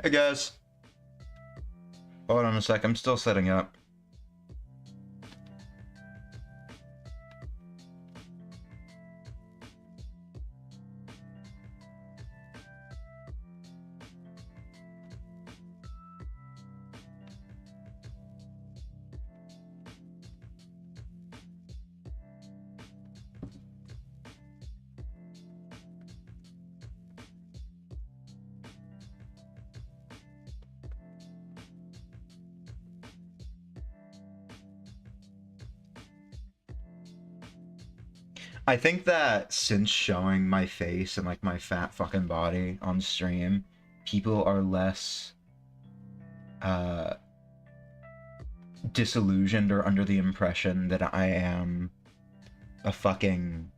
Hey guys. Hold on a sec, I'm still setting up. I think that since showing my face and like my fat fucking body on stream, people are less disillusioned or under the impression that I am a fucking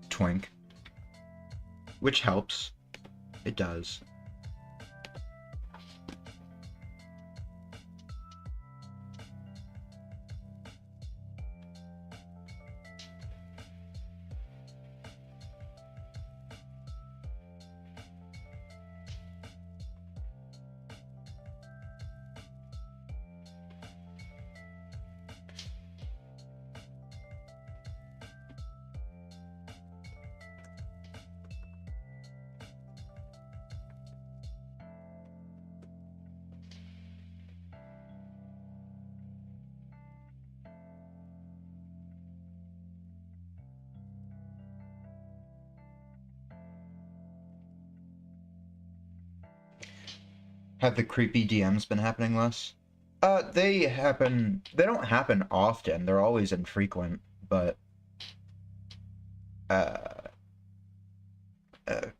twink. Which helps. It does. Have the creepy DMs been happening less? They happen... They don't happen often. They're always infrequent, but...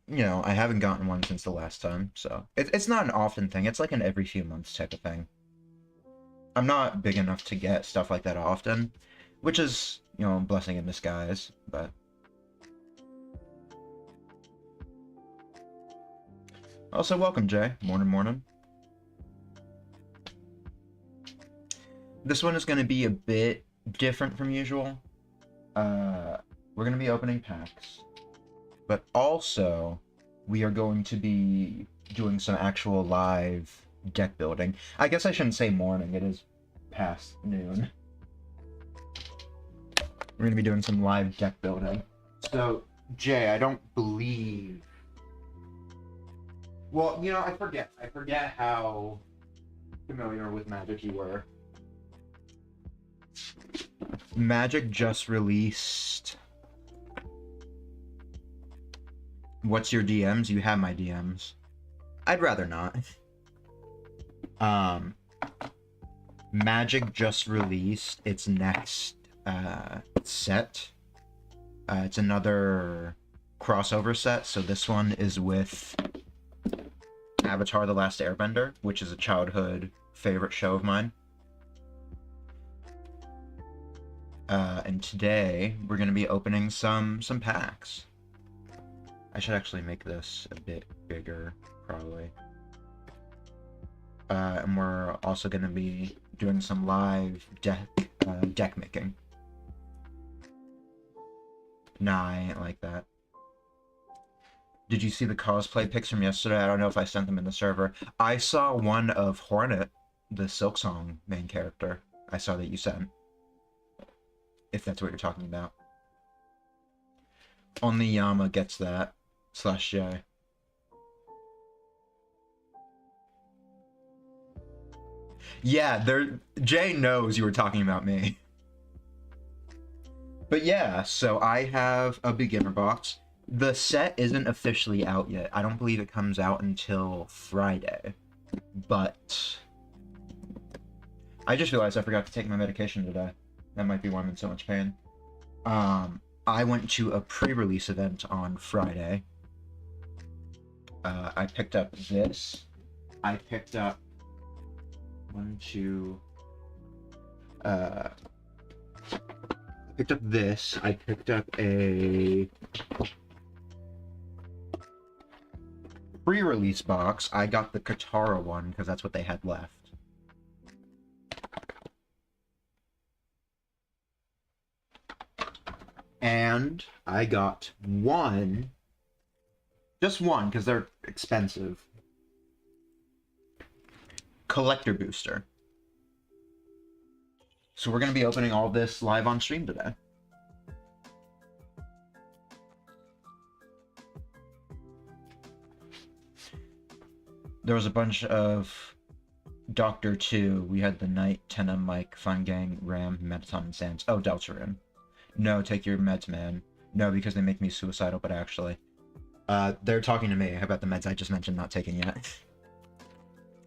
you know, I haven't gotten one since the last time, so... It's not an often thing. It's like an every few months type of thing. I'm not big enough to get stuff like that often, which is, you know, a blessing in disguise, but... Also, welcome, Jay. Morning. This one is going to be a bit different from usual. We're going to be opening packs, but also we are going to be doing some actual live deck building. I guess I shouldn't say morning, it is past noon. We're going to be doing some live deck building. So, Jay, I don't believe... Well, you know, I forget how familiar with Magic you were. Magic just released... What's your DMs? You have my DMs. I'd rather not. Magic just released its next set. It's another crossover set, so this one is with Avatar: The Last Airbender, which is a childhood favorite show of mine. And today we're going to be opening some packs. I should actually make this a bit bigger, probably. And we're also going to be doing some live deck making. Nah, I ain't like that. Did you see the cosplay pics from yesterday? I don't know if I sent them in the server. I saw one of Hornet, the Silksong main character. I saw that you sent. If that's what you're talking about. Only Yama gets that. / J. Yeah, Jay knows you were talking about me. But yeah, so I have a beginner box. The set isn't officially out yet. I don't believe it comes out until Friday. But I just realized I forgot to take my medication today. That might be why I'm in so much pain. I went to a pre-release event on Friday. I picked up this. I picked up picked up this. I picked up a pre-release box, I got the Katara one because that's what they had left. And I got one, just one because they're expensive, collector booster. So we're going to be opening all this live on stream today. There was a bunch of Doctor 2. We had the Knight, Tenna, Mike, Fun Gang, Ram, Metaton, and Sans. Oh, Deltarune. No, take your meds, man. No, because they make me suicidal, but actually. They're talking to me about the meds I just mentioned not taking yet.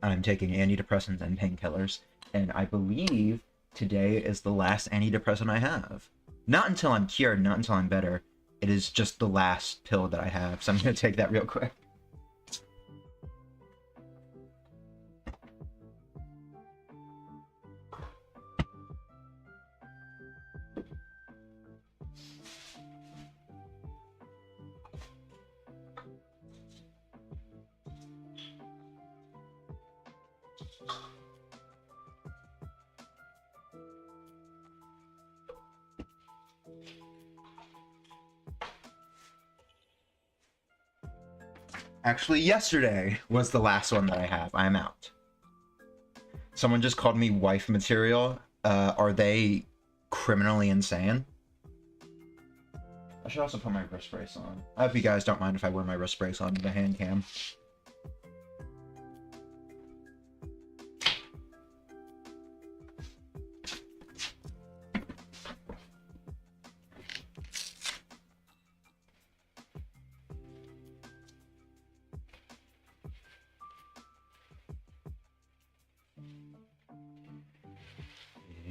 I'm taking antidepressants and painkillers, and I believe today is the last antidepressant I have. Not until I'm cured, not until I'm better. It is just the last pill that I have, so I'm going to take that real quick. Actually, yesterday was the last one that I have. I am out. Someone just called me wife material. Are they criminally insane? I should also put my wrist brace on. I hope you guys don't mind if I wear my wrist brace on the hand cam.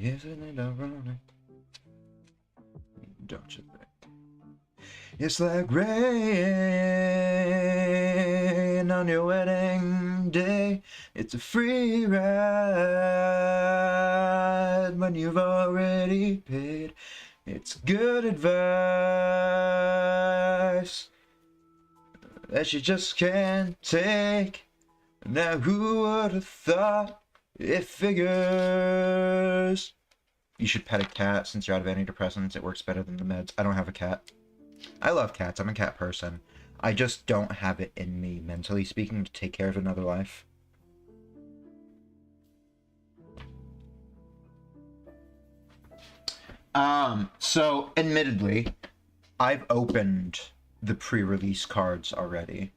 Isn't it ironic? Don't you think? It's like rain on your wedding day. It's a free ride when you've already paid. It's good advice that you just can't take. Now who would have thought it figures? You should pet a cat since you're out of antidepressants. It works better than the meds. I don't have a cat. I love cats. I'm a cat person. I just don't have it in me, mentally speaking, to take care of another life. So, admittedly, I've opened the pre-release cards already.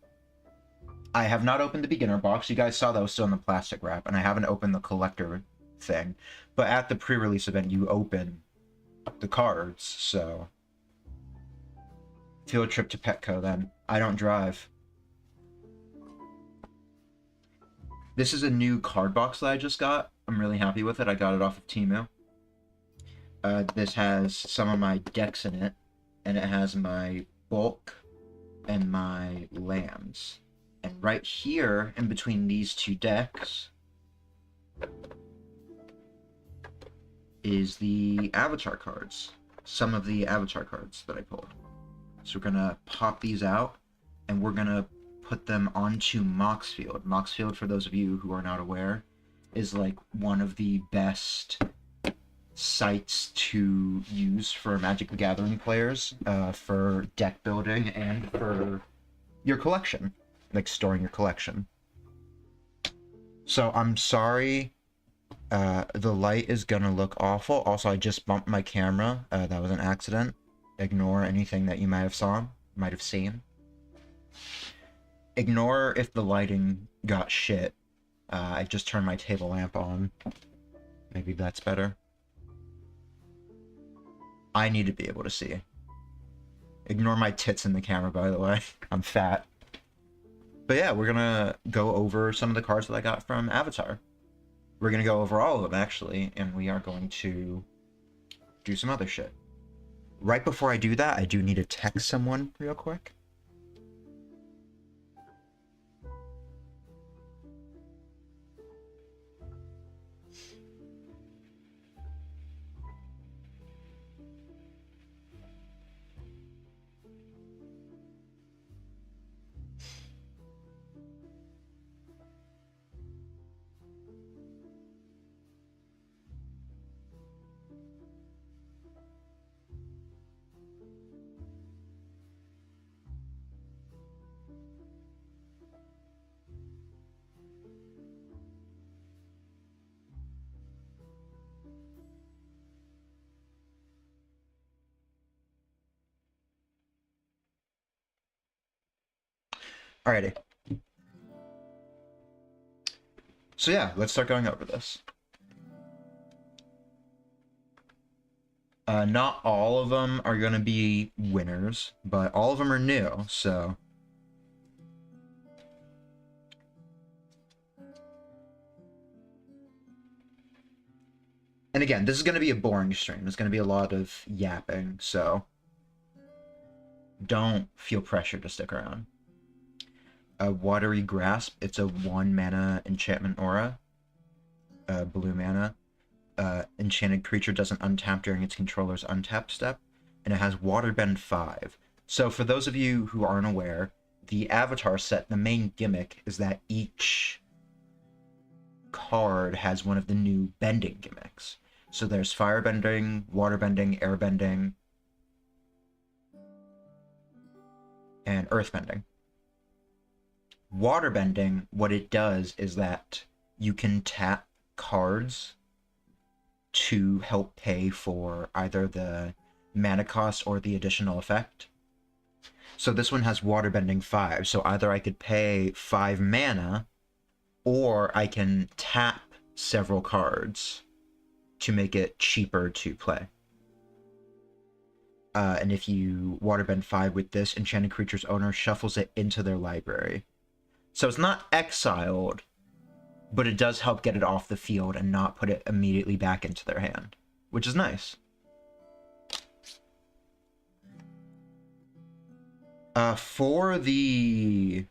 I have not opened the beginner box. You guys saw that was still in the plastic wrap, and I haven't opened the collector thing. But at the pre-release event, you open the cards, so... Field trip to Petco, then. I don't drive. This is a new card box that I just got. I'm really happy with it. I got it off of Temu. This has some of my decks in it, and it has my bulk and my lambs. And right here, in between these two decks, is the avatar cards. Some of the avatar cards that I pulled. So we're gonna pop these out, and we're gonna put them onto Moxfield. Moxfield, for those of you who are not aware, is like one of the best sites to use for Magic the Gathering players, for deck building and for your collection, like storing your collection. So I'm sorry, the light is gonna look awful. Also, I just bumped my camera. That was an accident. Ignore anything that you might have seen. Ignore if the lighting got shit. I just turned my table lamp on. Maybe that's better. I need to be able to see. Ignore my tits in the camera, by the way. I'm fat. But yeah, we're gonna go over some of the cards that I got from Avatar. We're gonna go over all of them, actually, and we are going to do some other shit. Right before I do that, I do need to text someone real quick. Alrighty. So yeah, let's start going over this. Not all of them are going to be winners, but all of them are new, so... And again, this is going to be a boring stream. There's going to be a lot of yapping, so... Don't feel pressure to stick around. Watery Grasp, it's a 1-mana enchantment aura. Blue mana. Enchanted creature doesn't untap during its controller's untap step, and it has Waterbend 5. So for those of you who aren't aware, the Avatar set, the main gimmick is that each card has one of the new bending gimmicks. So there's Firebending, Waterbending, Airbending, and Earthbending. Waterbending, what it does is that you can tap cards to help pay for either the mana cost or the additional effect. So this one has Waterbending 5, so either I could pay 5 mana, or I can tap several cards to make it cheaper to play. And if you Waterbend 5 with this, enchanted creature's owner shuffles it into their library. So it's not exiled, but it does help get it off the field and not put it immediately back into their hand, which is nice. For the...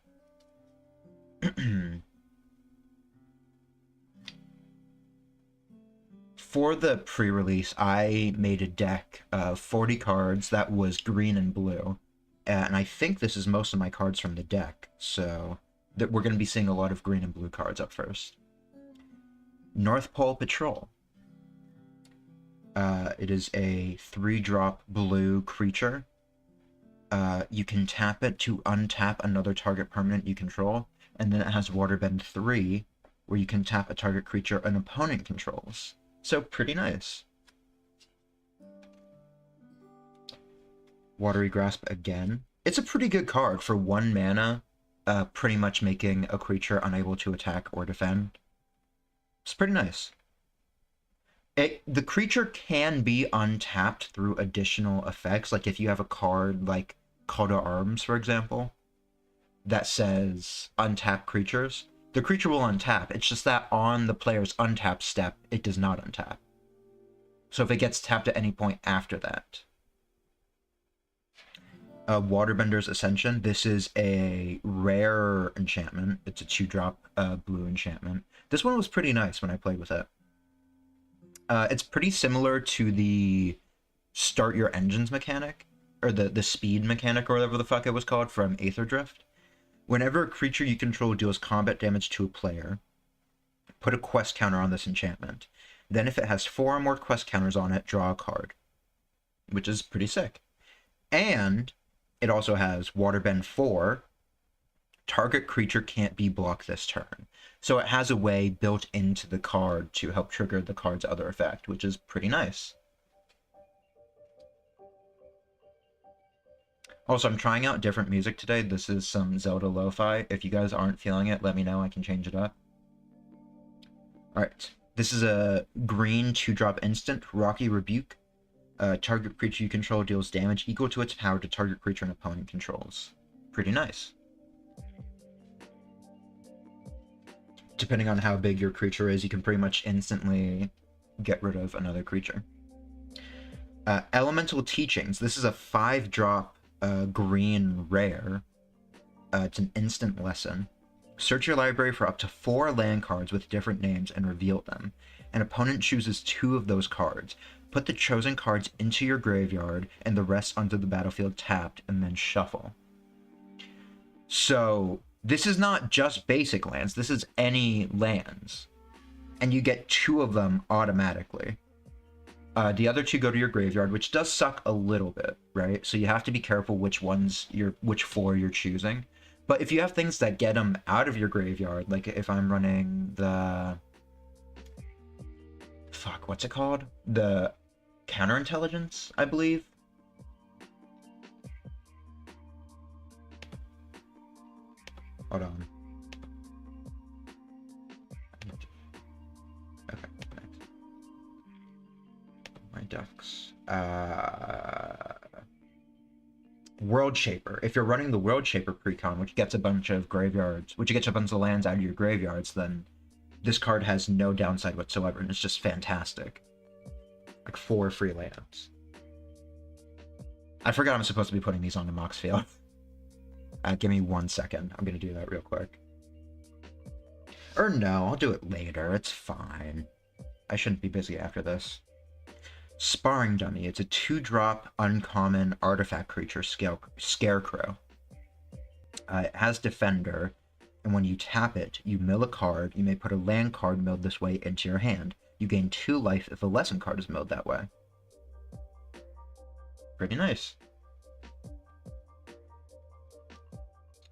For the pre-release, I made a deck of 40 cards that was green and blue, and I think this is most of my cards from the deck, so that we're going to be seeing a lot of green and blue cards up first. North Pole Patrol. It is a 3-drop blue creature. You can tap it to untap another target permanent you control, and then it has Waterbend 3, where you can tap a target creature an opponent controls. So, pretty nice. Watery Grasp again. It's a pretty good card for 1 mana, pretty much making a creature unable to attack or defend. It's pretty nice. The creature can be untapped through additional effects, like if you have a card like Call to Arms, for example, that says untap creatures. The creature will untap, it's just that on the player's untap step, it does not untap. So if it gets tapped at any point after that. Waterbender's Ascension, this is a rare enchantment. It's a 2-drop blue enchantment. This one was pretty nice when I played with it. It's pretty similar to the Start Your Engines mechanic, or the speed mechanic, or whatever the fuck it was called, from Aether Drift. Whenever a creature you control deals combat damage to a player, put a quest counter on this enchantment. Then if it has 4 or more quest counters on it, draw a card. Which is pretty sick. And it also has Waterbend 4. Target creature can't be blocked this turn. So it has a way built into the card to help trigger the card's other effect, which is pretty nice. Also, I'm trying out different music today. This is some Zelda lo-fi. If you guys aren't feeling it, let me know. I can change it up. Alright. This is a green 2-drop instant, Rocky Rebuke. Target creature you control deals damage equal to its power to target creature an opponent controls. Pretty nice. Depending on how big your creature is, you can pretty much instantly get rid of another creature. Elemental Teachings. This is a 5-drop green rare. It's an instant lesson. Search your library for up to 4 land cards with different names and reveal them. An opponent chooses 2 of those cards. Put the chosen cards into your graveyard and the rest onto the battlefield tapped, and then shuffle. So this is not just basic lands, this is any lands. And you get 2 of them automatically. The other 2 go to your graveyard, which does suck a little bit, right? So you have to be careful which 4 you're choosing. But if you have things that get them out of your graveyard, like if I'm running the... Fuck, what's it called? The Counterintelligence, I believe? Hold on. Okay, thanks. My ducks. World Shaper. If you're running the World Shaper precon, which gets a bunch of graveyards, which gets a bunch of lands out of your graveyards, then this card has no downside whatsoever, and it's just fantastic. Like 4 free lands. I forgot I'm supposed to be putting these on the Mox field. Give me 1 second. I'm gonna do that real quick. Or no, I'll do it later. It's fine. I shouldn't be busy after this. Sparring Dummy. It's a 2-drop uncommon artifact creature scarecrow. It has Defender, and when you tap it, you mill a card. You may put a land card milled this way into your hand. You gain 2 life if a lesson card is milled that way. Pretty nice.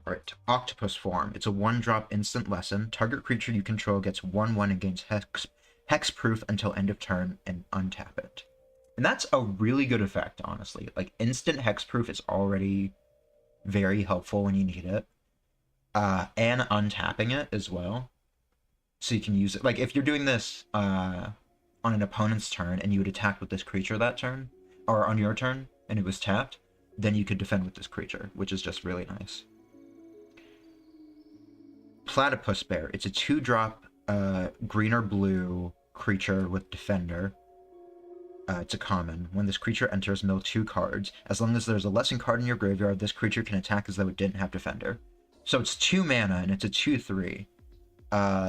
Alright, Octopus Form. It's a 1-drop instant lesson. Target creature you control gets 1/1 against hexproof until end of turn, and untap it. And that's a really good effect, honestly. Like, instant hexproof is already very helpful when you need it. And untapping it as well. So you can use it. Like, if you're doing this on an opponent's turn, and you would attack with this creature that turn, or on your turn, and it was tapped, then you could defend with this creature, which is just really nice. Platypus Bear. It's a 2-drop green or blue creature with Defender. It's a common. When this creature enters, mill 2 cards. As long as there's a lesson card in your graveyard, this creature can attack as though it didn't have Defender. So it's 2 mana, and it's a 2/3.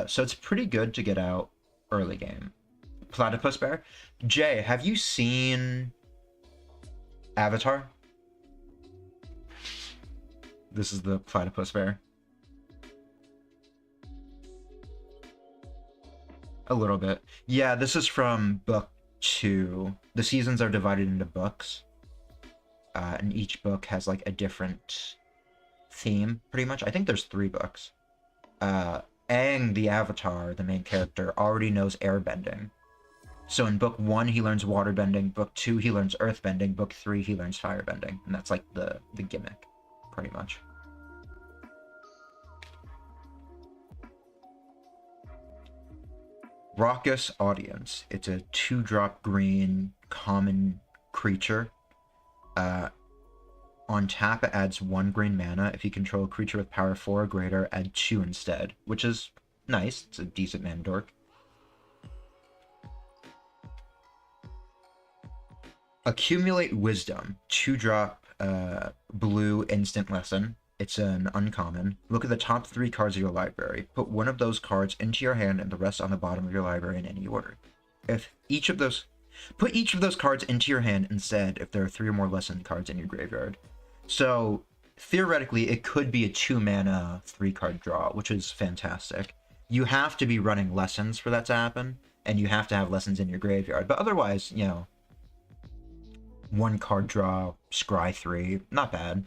So it's pretty good to get out early game. Platypus Bear. Jay, have you seen Avatar? This is the Platypus Bear. A little bit. Yeah, this is from book 2. The seasons are divided into books. And each book has like a different theme, pretty much. I think there's 3 books. Aang, the Avatar, the main character, already knows airbending. So in book 1, he learns waterbending. Book 2, he learns earthbending. Book 3, he learns firebending. And that's like the gimmick, pretty much. Raucous Audience. It's a 2-drop green common creature. On tap, it adds 1 green mana. If you control a creature with power 4 or greater, add 2 instead, which is nice. It's a decent mana dork. Accumulate Wisdom. 2-drop blue instant lesson. It's an uncommon. Look at the top 3 cards of your library. Put one of those cards into your hand and the rest on the bottom of your library in any order. Put each of those cards into your hand instead if there are 3 or more lesson cards in your graveyard. So theoretically, it could be a 2-mana 3-card draw, which is fantastic. You have to be running lessons for that to happen, and you have to have lessons in your graveyard. But otherwise, you know, 1-card draw, scry 3, not bad.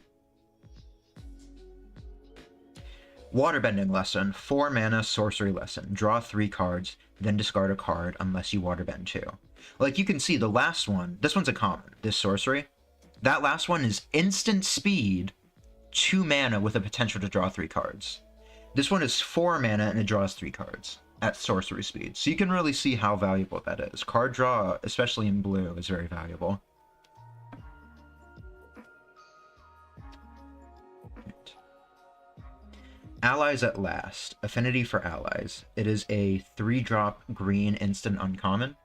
Waterbending lesson, 4 mana sorcery lesson. Draw 3 cards, then discard a card unless you waterbend 2. Like you can see, the last one, this one's a common, this sorcery. That last one is instant speed, 2 mana with a potential to draw 3 cards. This one is 4 mana and it draws 3 cards at sorcery speed. So you can really see how valuable that is. Card draw, especially in blue, is very valuable. Allies at Last. Affinity for Allies. It is a 3-drop green instant uncommon.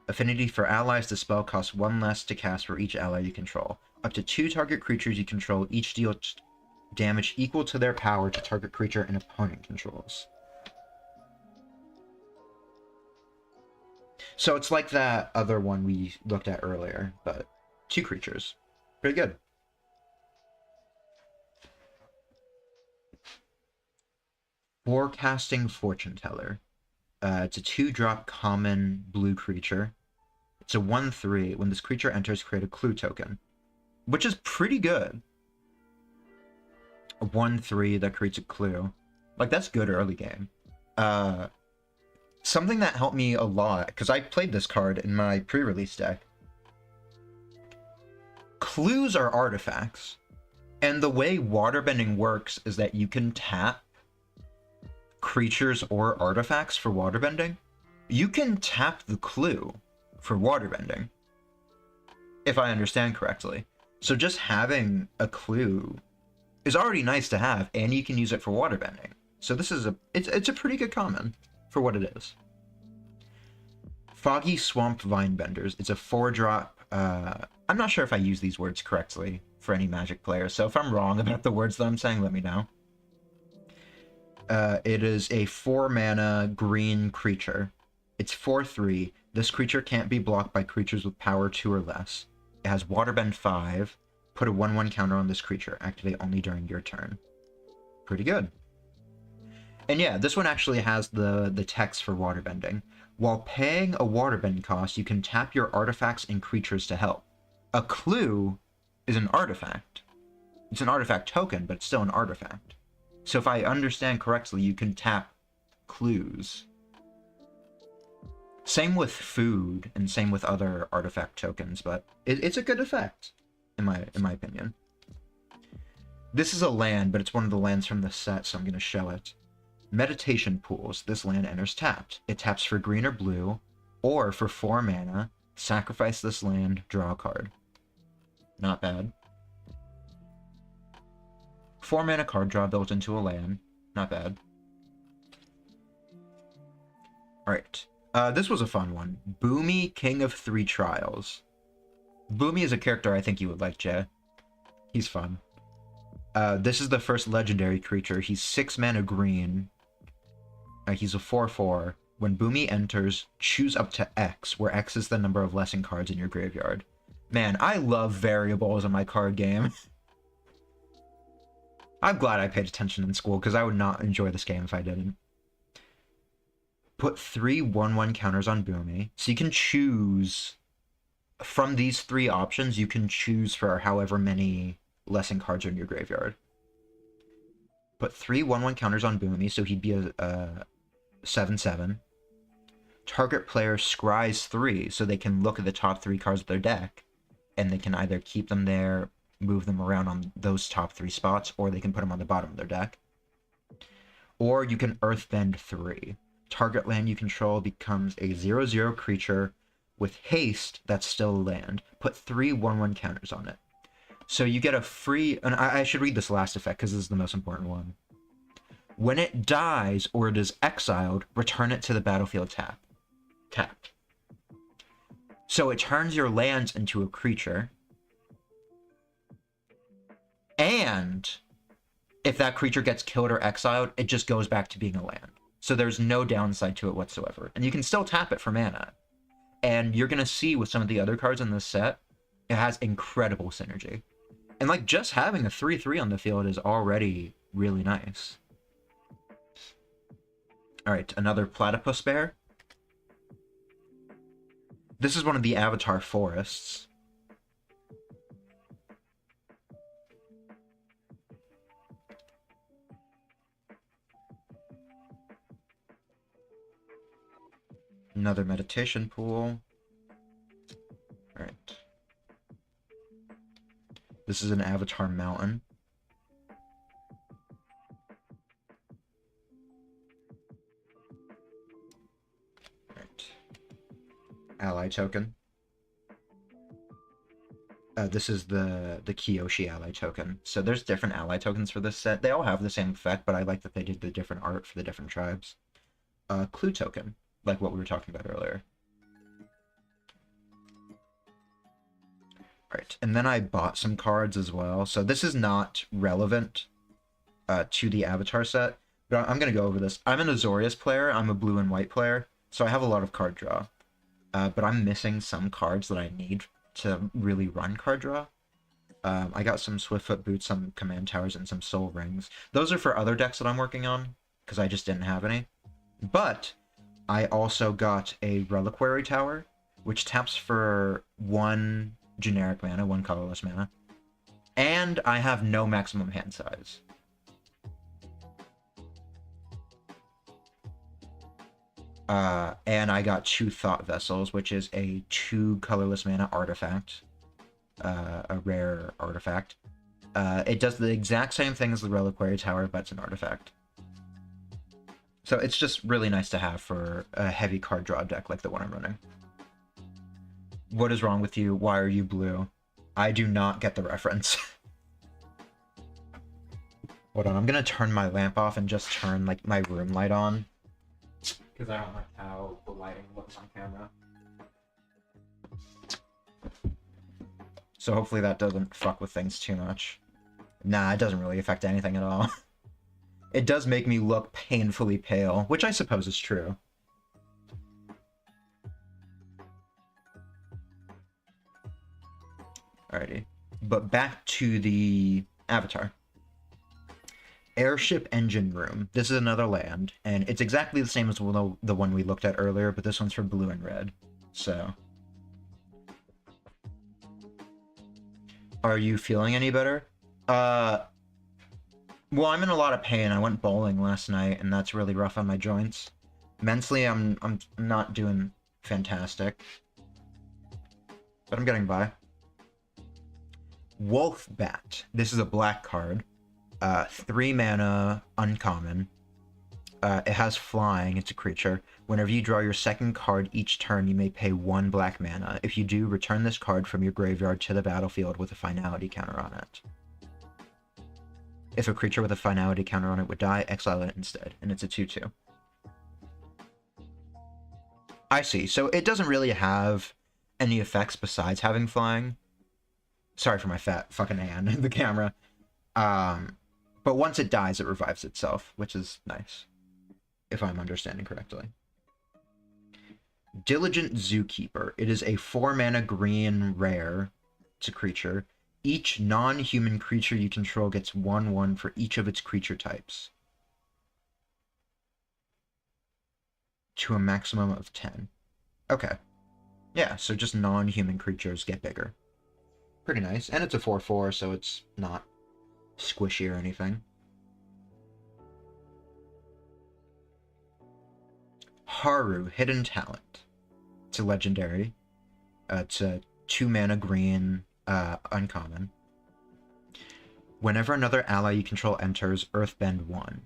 Affinity for Allies. The spell costs 1 less to cast for each ally you control. Up to 2 target creatures you control each deal damage equal to their power to target creature an opponent controls. So it's like that other one we looked at earlier, but 2 creatures. Pretty good. Forecasting Fortune Teller. It's a 2-drop common blue creature. It's a 1/3. When this creature enters, create a clue token, which is pretty good. A 1/3 that creates a clue. Like, that's good early game. Something that helped me a lot, because I played this card in my pre-release deck. Clues are artifacts. And the way waterbending works is that you can tap creatures or artifacts for waterbending. You can tap the clue for waterbending, if I understand correctly. So just having a clue is already nice to have, and you can use it for waterbending. So this is it's a pretty good common for what it is. Foggy Swamp Vinebenders. It's a 4-drop. I'm not sure if I use these words correctly for any Magic player, so if I'm wrong about the words that I'm saying, let me know. It is a 4-mana green creature. It's 4/3. This creature can't be blocked by creatures with power 2 or less. It has Waterbend 5. Put a 1/1 counter on this creature. Activate only during your turn. Pretty good. And yeah, this one actually has the text for waterbending. While paying a waterbend cost, you can tap your artifacts and creatures to help. A clue is an artifact. It's an artifact token, but it's still an artifact. So if I understand correctly, you can tap clues. Same with food, and same with other artifact tokens, but it's a good effect, in my opinion. This is a land, but it's one of the lands from the set, so I'm going to show it. Meditation Pools. This land enters tapped. It taps for green or blue, or for 4 mana, sacrifice this land, draw a card. Not bad. 4 mana card draw built into a land. Not bad. Alright. This was a fun one. Boomy, King of 3 Trials. Boomy is a character I think you would like, Jay. He's fun. This is the first legendary creature. He's 6 mana green. He's a 4/4. When Boomy enters, choose up to X, where X is the number of lesson cards in your graveyard. Man, I love variables in my card game. I'm glad I paid attention in school, because I would not enjoy this game if I didn't. Put 3 1/1 counters on Boomy. So you can choose... From these 3 options, you can choose for however many lesson cards are in your graveyard. Put 3 1/1 counters on Boomy, so he'd be a 7/7. Target player scries 3, so they can look at the top 3 cards of their deck, and they can either keep them there, move them around on those top 3 spots, or they can put them on the bottom of their deck. Or you can Earthbend 3. Target land you control becomes a 0/0 creature with haste that's still a land. Put 3 1/1 counters on it. So you get a free... And I should read this last effect, because this is the most important one. When it dies or it is exiled, return it to the battlefield tapped. So it turns your lands into a creature. And if that creature gets killed or exiled, it just goes back to being a land. So there's no downside to it whatsoever. And you can still tap it for mana. And you're going to see with some of the other cards in this set, it has incredible synergy. And like just having a 3/3 on the field is already really nice. Alright, another Platypus Bear. This is one of the Avatar Forests. Another Meditation Pool. Alright. This is an Avatar Mountain. Alright. Ally token. This is the Kyoshi ally token. So there's different ally tokens for this set. They all have the same effect, but I like that they did the different art for the different tribes. Clue token, like what we were talking about earlier. Right, and then I bought some cards as well. So this is not relevant to the Avatar set, but I'm going to go over this. I'm an Azorius player. I'm a blue and white player, so I have a lot of card draw. But I'm missing some cards that I need to really run card draw. I got some Swiftfoot Boots, some Command Towers, and some Soul Rings. Those are for other decks that I'm working on, because I just didn't have any. But I also got a Reliquary Tower, which taps for 1 generic mana, 1 colorless mana. And I have no maximum hand size. And I got 2 Thought Vessels, which is a 2 colorless mana artifact. A rare artifact. It does the exact same thing as the Reliquary Tower, but it's an artifact. So it's just really nice to have for a heavy card draw deck like the one I'm running. What is wrong with you? Why are you blue? I do not get the reference. Hold on, I'm gonna turn my lamp off and just turn like my room light on. Because I don't like how the lighting looks on camera. So hopefully that doesn't fuck with things too much. Nah, it doesn't really affect anything at all. It does make me look painfully pale, which I suppose is true. Alrighty. But back to the avatar. Airship Engine Room. This is another land, and it's exactly the same as the one we looked at earlier, but this one's for blue and red. So... Are you feeling any better? Well, I'm in a lot of pain. I went bowling last night, and that's really rough on my joints. Mentally, I'm not doing fantastic. But I'm getting by. Wolfbat. This is a black card. 3 mana, uncommon. It has flying, it's a creature. Whenever you draw your second card each turn, you may pay 1 black mana. If you do, return this card from your graveyard to the battlefield with a finality counter on it. If a creature with a finality counter on it would die, exile it instead, and it's a 2/2. I see, so it doesn't really have any effects besides having flying. Sorry for my fat fucking hand in the camera. But once it dies, it revives itself, which is nice. If I'm understanding correctly. Diligent Zookeeper. It is a 4-mana green rare. It's a creature. Each non-human creature you control gets 1/1 for each of its creature types. To a maximum of 10. Okay. Yeah, so just non-human creatures get bigger. Pretty nice. And it's a 4/4, so it's not squishy or anything. Haru, Hidden Talent. It's a legendary. It's a 2-mana green, uncommon. Whenever another ally you control enters, Earthbend 1.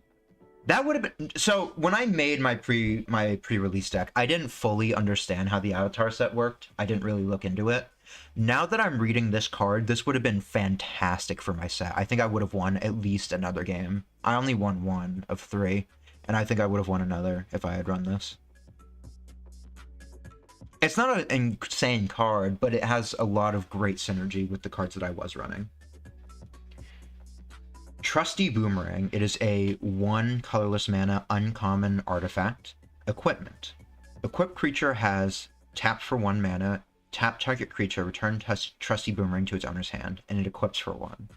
That would have been... So, when I made my pre-release deck, I didn't fully understand how the avatar set worked. I didn't really look into it. Now that I'm reading this card, this would have been fantastic for my set. I think I would have won at least another game. I only won 1 of 3. And I think I would have won another if I had run this. It's not an insane card, but it has a lot of great synergy with the cards that I was running. Trusty Boomerang. It is a 1 colorless mana uncommon artifact. Equipment. Equipped creature has tap for 1 mana, tap target creature, return Trusty Boomerang to its owner's hand, and it equips for 1.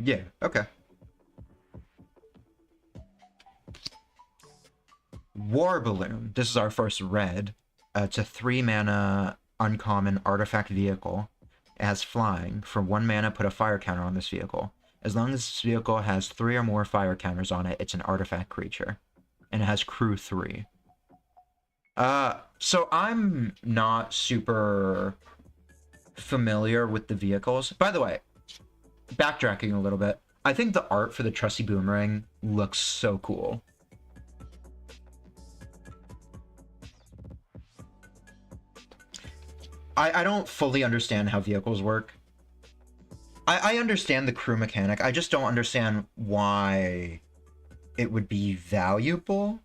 Yeah, okay. War Balloon. This is our first red. It's a 3-mana uncommon artifact vehicle. It has flying. For 1 mana, put a fire counter on this vehicle. As long as this vehicle has 3 or more fire counters on it, it's an artifact creature. And it has crew 3. So I'm not super familiar with the vehicles. By the way, backtracking a little bit, I think the art for the Trusty Boomerang looks so cool. I don't fully understand how vehicles work. I understand the crew mechanic. I just don't understand why it would be valuable.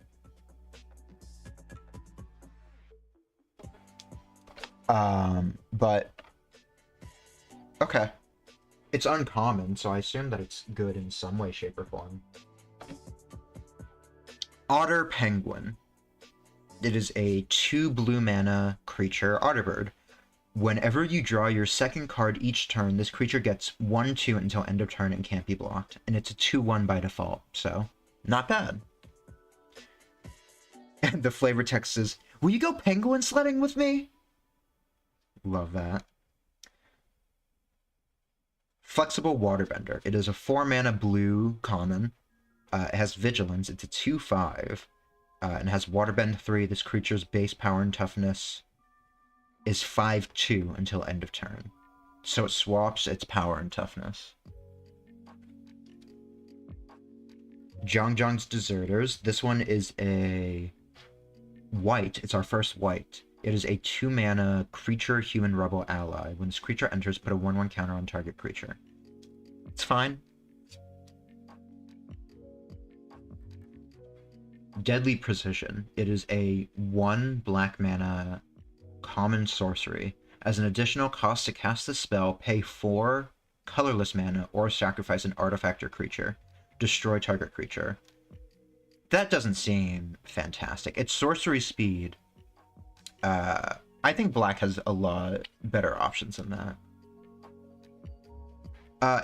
But okay. It's uncommon, so I assume that it's good in some way, shape, or form. Otter Penguin. It is a 2 blue mana creature, Otterbird. Whenever you draw your second card each turn, this creature gets 1/2 until end of turn and can't be blocked. And it's a 2/1 by default, so not bad. And the flavor text is, will you go penguin sledding with me? Love that. Flexible Waterbender. It is a 4 mana blue common. It has vigilance. It's a 2/5. And has Waterbend 3. This creature's base power and toughness is 5/2 until end of turn. So it swaps its power and toughness. Zhang's Deserters. This one is a white. It's our first white. It is a 2-mana creature human rebel ally. When this creature enters, put a 1/1 counter on target creature. It's fine. Deadly Precision. It is a 1 black mana common sorcery. As an additional cost to cast the spell, pay 4 colorless mana or sacrifice an artifact or creature. Destroy target creature. That doesn't seem fantastic. It's sorcery speed. I think black has a lot better options than that.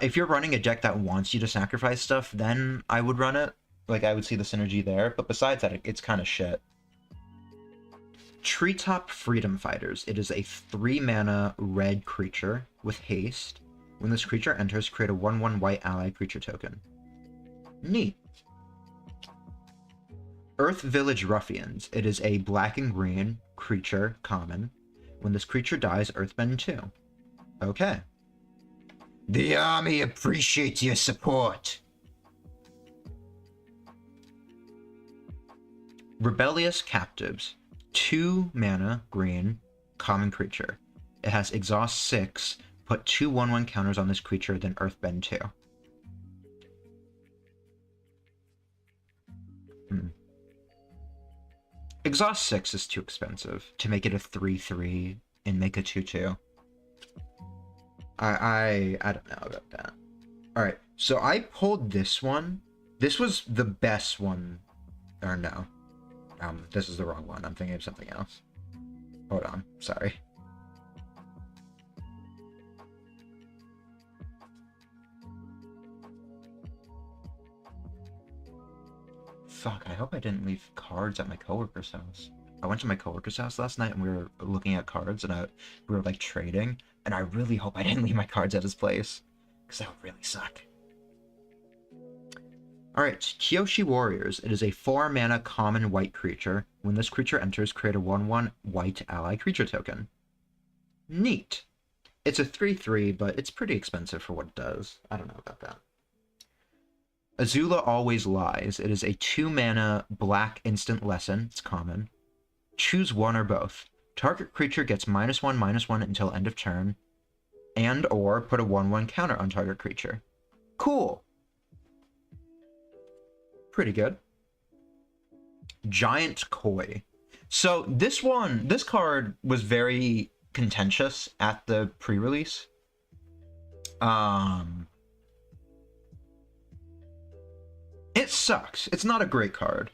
If you're running a deck that wants you to sacrifice stuff, then I would run it. Like, I would see the synergy there. But besides that, it's kind of shit. Treetop Freedom Fighters. It is a 3-mana red creature with haste. When this creature enters, create a 1/1 white ally creature token. Neat. Earth Village Ruffians. It is a black and green creature, common. When this creature dies, Earthbend 2. Okay. The army appreciates your support. Rebellious Captives. 2-mana green common creature. It has exhaust 6. Put 2 1/1 counters on this creature, then Earthbend 2. Exhaust 6 is too expensive to make it a 3/3 and make a 2/2. I don't know about that. Alright, so I pulled this one. This was the best one. Or no. This is the wrong one. I'm thinking of something else. Hold on. Sorry. Fuck, I hope I didn't leave cards at my coworker's house. I went to my coworker's house last night and we were looking at cards and we were like trading, and I really hope I didn't leave my cards at his place, because that would really suck. Alright, Kyoshi Warriors. It is a 4-mana common white creature. When this creature enters, create a 1/1 white ally creature token. Neat. It's a 3/3, but it's pretty expensive for what it does. I don't know about that. Azula Always Lies. It is a 2-mana black instant lesson. It's common. Choose one or both. Target creature gets -1/-1 until end of turn, and or put a 1/1 counter on target creature. Cool. Pretty good. Giant Koi. So this card was very contentious at the pre-release. It sucks. It's not a great card.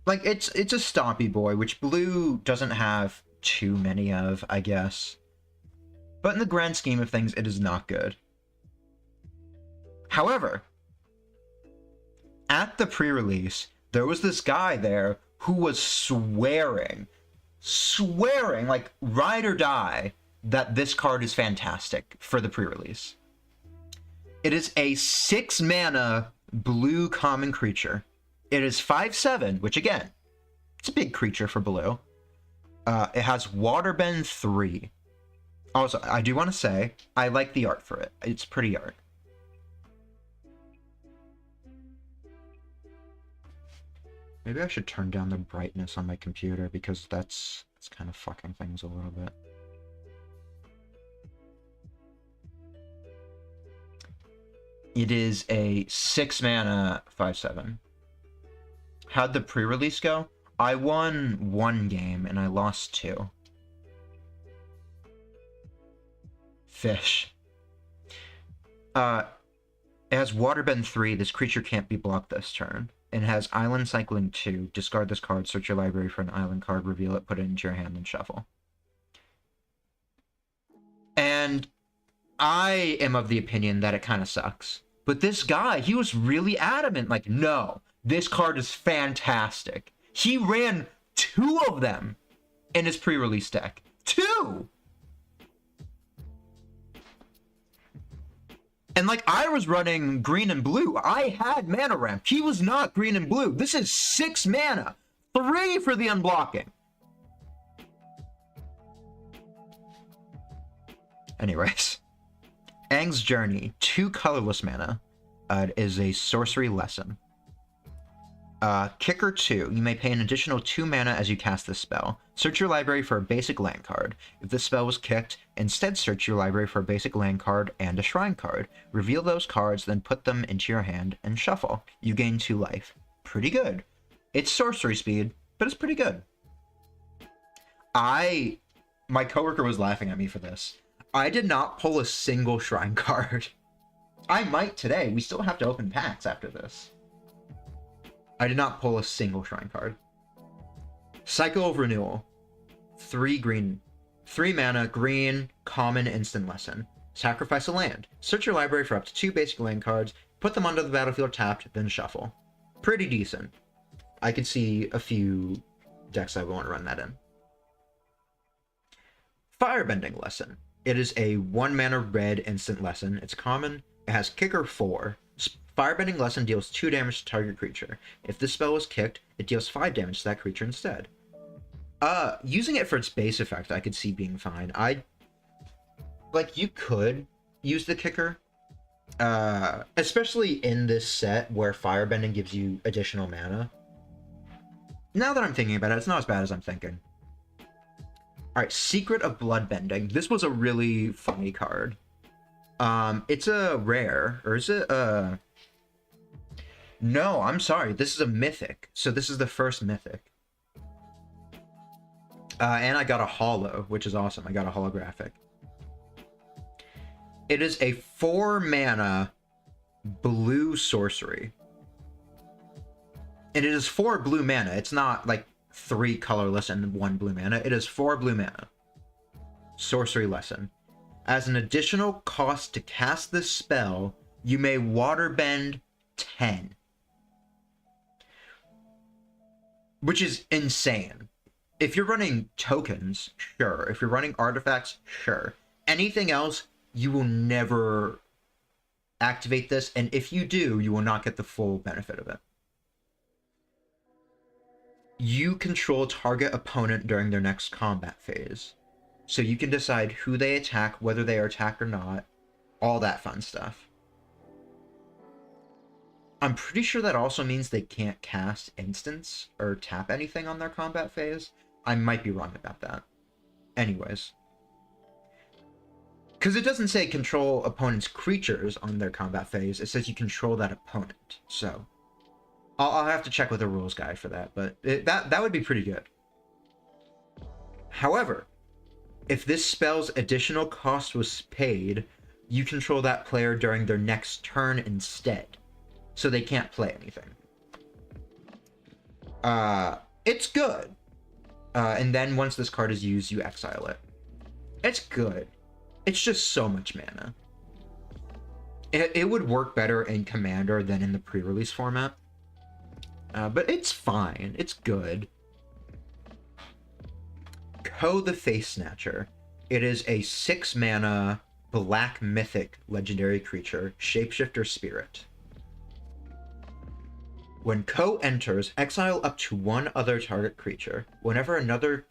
Like, it's a stompy boy, which blue doesn't have too many of, I guess. But in the grand scheme of things, it is not good. However, at the pre-release, there was this guy there who was swearing, like ride or die, that this card is fantastic for the pre-release. It is a 6-mana blue common creature. It is 5/7, which again, it's a big creature for blue. It has Waterbend 3. Also, I do want to say, I like the art for it. It's pretty art. Maybe I should turn down the brightness on my computer, because it's kind of fucking things a little bit. It is a 6-mana 5/7. How'd the pre-release go? I won 1 game and I lost 2. Fish. It has Waterbend 3. This creature can't be blocked this turn. It has Island Cycling 2. Discard this card, search your library for an island card, reveal it, put it into your hand, and shuffle. And I am of the opinion that it kind of sucks. But this guy, he was really adamant, like, no, this card is fantastic. He ran 2 of them in his pre-release deck. 2! And like, I was running green and blue. I had mana ramp. He was not green and blue. This is 6 mana. 3 for the unblocking. Anyways. Aang's Journey. 2 colorless mana. Is a sorcery lesson. Kicker 2. You may pay an additional 2 mana as you cast this spell. Search your library for a basic land card. If this spell was kicked, instead search your library for a basic land card and a shrine card. Reveal those cards, then put them into your hand and shuffle. You gain 2 life. Pretty good. It's sorcery speed, but it's pretty good. My coworker was laughing at me for this. I did not pull a single shrine card. I might today. We still have to open packs after this. I did not pull a single shrine card. Cycle of Renewal. 3 green. 3 mana, green, common, instant lesson. Sacrifice a land. Search your library for up to 2 basic land cards, put them onto the battlefield tapped, then shuffle. Pretty decent. I could see a few decks I would want to run that in. Firebending Lesson. It is a 1 mana red instant lesson. It's common. It has Kicker 4. Firebending Lesson deals 2 damage to target creature. If this spell was kicked, it deals 5 damage to that creature instead. Using it for its base effect, I could see being fine. You could use the Kicker. Especially in this set where Firebending gives you additional mana. Now that I'm thinking about it, it's not as bad as I'm thinking. Alright, Secret of Bloodbending. This was a really funny card. It's a rare, or is it No, I'm sorry, this is a mythic. So this is the first mythic. And I got a holo, which is awesome. I got a holographic. It is a 4 mana blue sorcery. And it is 4 blue mana. It's not like 3 colorless and 1 blue mana. It is 4 blue mana. Sorcery lesson. As an additional cost to cast this spell, you may waterbend 10. Which is insane. If you're running tokens, sure. If you're running artifacts, sure. Anything else, you will never activate this, and if you do, you will not get the full benefit of it. You control target opponent during their next combat phase. So you can decide who they attack, whether they are attacked or not, all that fun stuff. I'm pretty sure that also means they can't cast instants or tap anything on their combat phase. I might be wrong about that. Anyways. Because it doesn't say control opponent's creatures on their combat phase. It says you control that opponent. So, I'll have to check with the rules guide for that. But that would be pretty good. However, if this spell's additional cost was paid, you control that player during their next turn instead. So they can't play anything. It's good. And then once this card is used, you exile it. It's good. It's just so much mana. It would work better in Commander than in the pre-release format. But it's fine. It's good. Ko the Face Snatcher. It is a 6 mana black mythic legendary creature, shapeshifter spirit. When Ko enters, exile up to 1 other target creature. Whenever another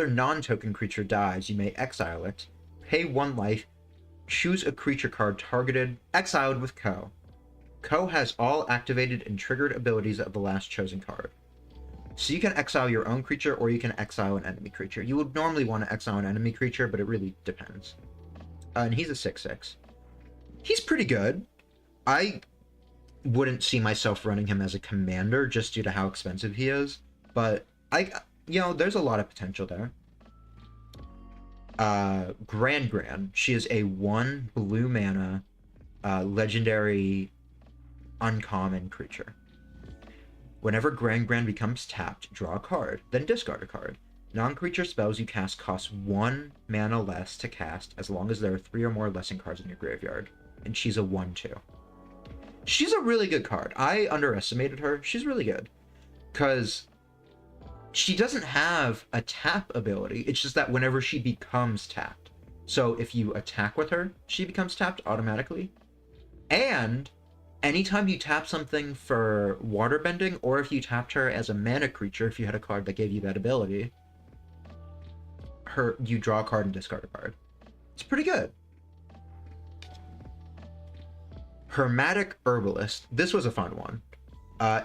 non-token creature dies, you may exile it, pay 1 life, choose a creature card targeted, exiled with Ko. Ko has all activated and triggered abilities of the last chosen card. So you can exile your own creature, or you can exile an enemy creature. You would normally want to exile an enemy creature, but it really depends. And he's a 6/6. He's pretty good. I wouldn't see myself running him as a commander just due to how expensive he is, but there's a lot of potential there. Gran. She is a 1 blue mana legendary uncommon creature. Whenever Gran becomes tapped, draw a card, then discard a card. Non-creature spells you cast cost 1 mana less to cast as long as there are 3 or more lesson cards in your graveyard, and she's a 1/2. She's a really good card. I underestimated her. She's really good. Because she doesn't have a tap ability. It's just that whenever she becomes tapped, So if you attack with her, she becomes tapped automatically. And anytime you tap something for water bending, or if you tapped her as a mana creature, if you had a card that gave you that ability, you draw a card and discard a card. It's pretty good. Hermetic Herbalist. This was a fun one.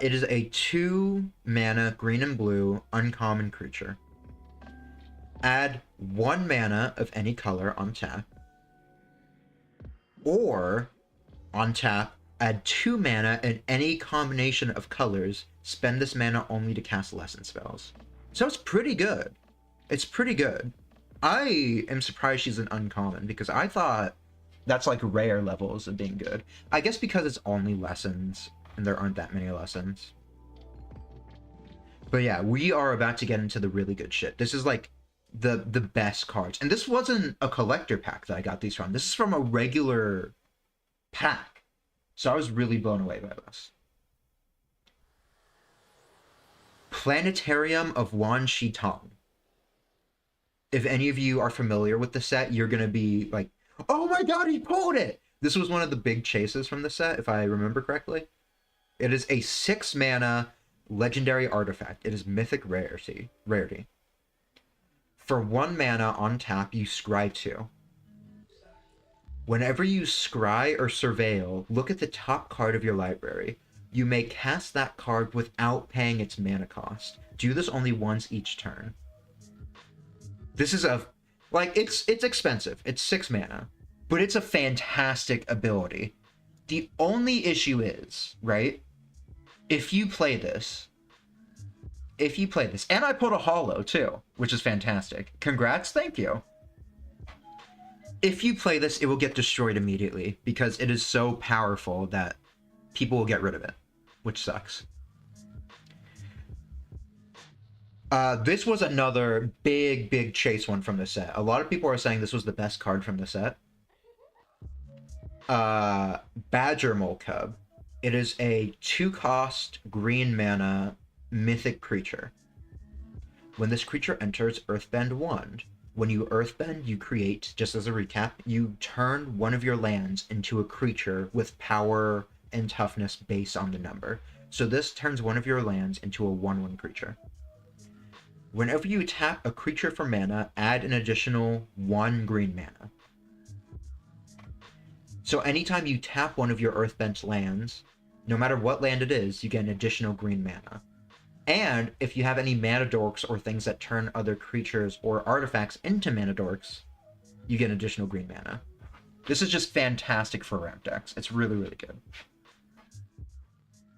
It is a 2-mana green and blue uncommon creature. Add 1 mana of any color on tap. Or, on tap, add 2 mana in any combination of colors. Spend this mana only to cast lesson spells. So it's pretty good. It's pretty good. I am surprised she's an uncommon, because I thought that's like rare levels of being good. I guess because it's only lessons, and there aren't that many lessons. But yeah, we are about to get into the really good shit. This is like the best cards. And this wasn't a collector pack that I got these from. This is from a regular pack. So I was really blown away by this. Planetarium of Wan Shi Tong. If any of you are familiar with the set, you're going to be like, oh my god, he pulled it! This was one of the big chases from the set, if I remember correctly. It is a 6-mana legendary artifact. It is mythic rarity. For 1 mana on tap, you scry 2. Whenever you scry or surveil, look at the top card of your library. You may cast that card without paying its mana cost. Do this only once each turn. This is a... like, it's expensive. It's 6 mana. But it's a fantastic ability. The only issue is, right? If you play this, and I pulled a holo too, which is fantastic. Congrats, thank you. If you play this, it will get destroyed immediately, because it is so powerful that people will get rid of it, which sucks. This was another big chase one from the set. A lot of people are saying this was the best card from the set. Badger Mole Cub. It is a 2-cost green mana mythic creature. When this creature enters Earthbend 1, when you Earthbend, you create, just as a recap, you turn one of your lands into a creature with power and toughness based on the number. So this turns one of your lands into a 1/1 creature. Whenever you tap a creature for mana, add an additional 1 green mana. So anytime you tap one of your Earthbent lands, no matter what land it is, you get an additional green mana. And if you have any mana dorks or things that turn other creatures or artifacts into mana dorks, you get an additional green mana. This is just fantastic for ramp decks. It's really good.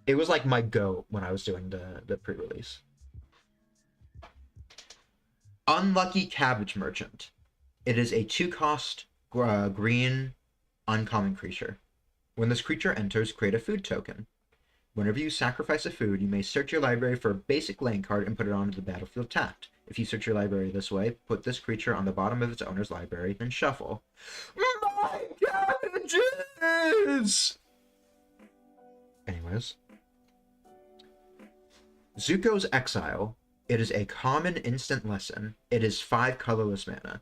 It was like my go when I was doing the pre-release. Unlucky Cabbage Merchant. It is a 2-cost green uncommon creature. When this creature enters, create a food token. Whenever you sacrifice a food, you may search your library for a basic land card and put it onto the battlefield tapped. If you search your library this way, put this creature on the bottom of its owner's library, then shuffle. My cabbages! Anyways. Zuko's Exile. It is a common instant lesson. It is 5 colorless mana.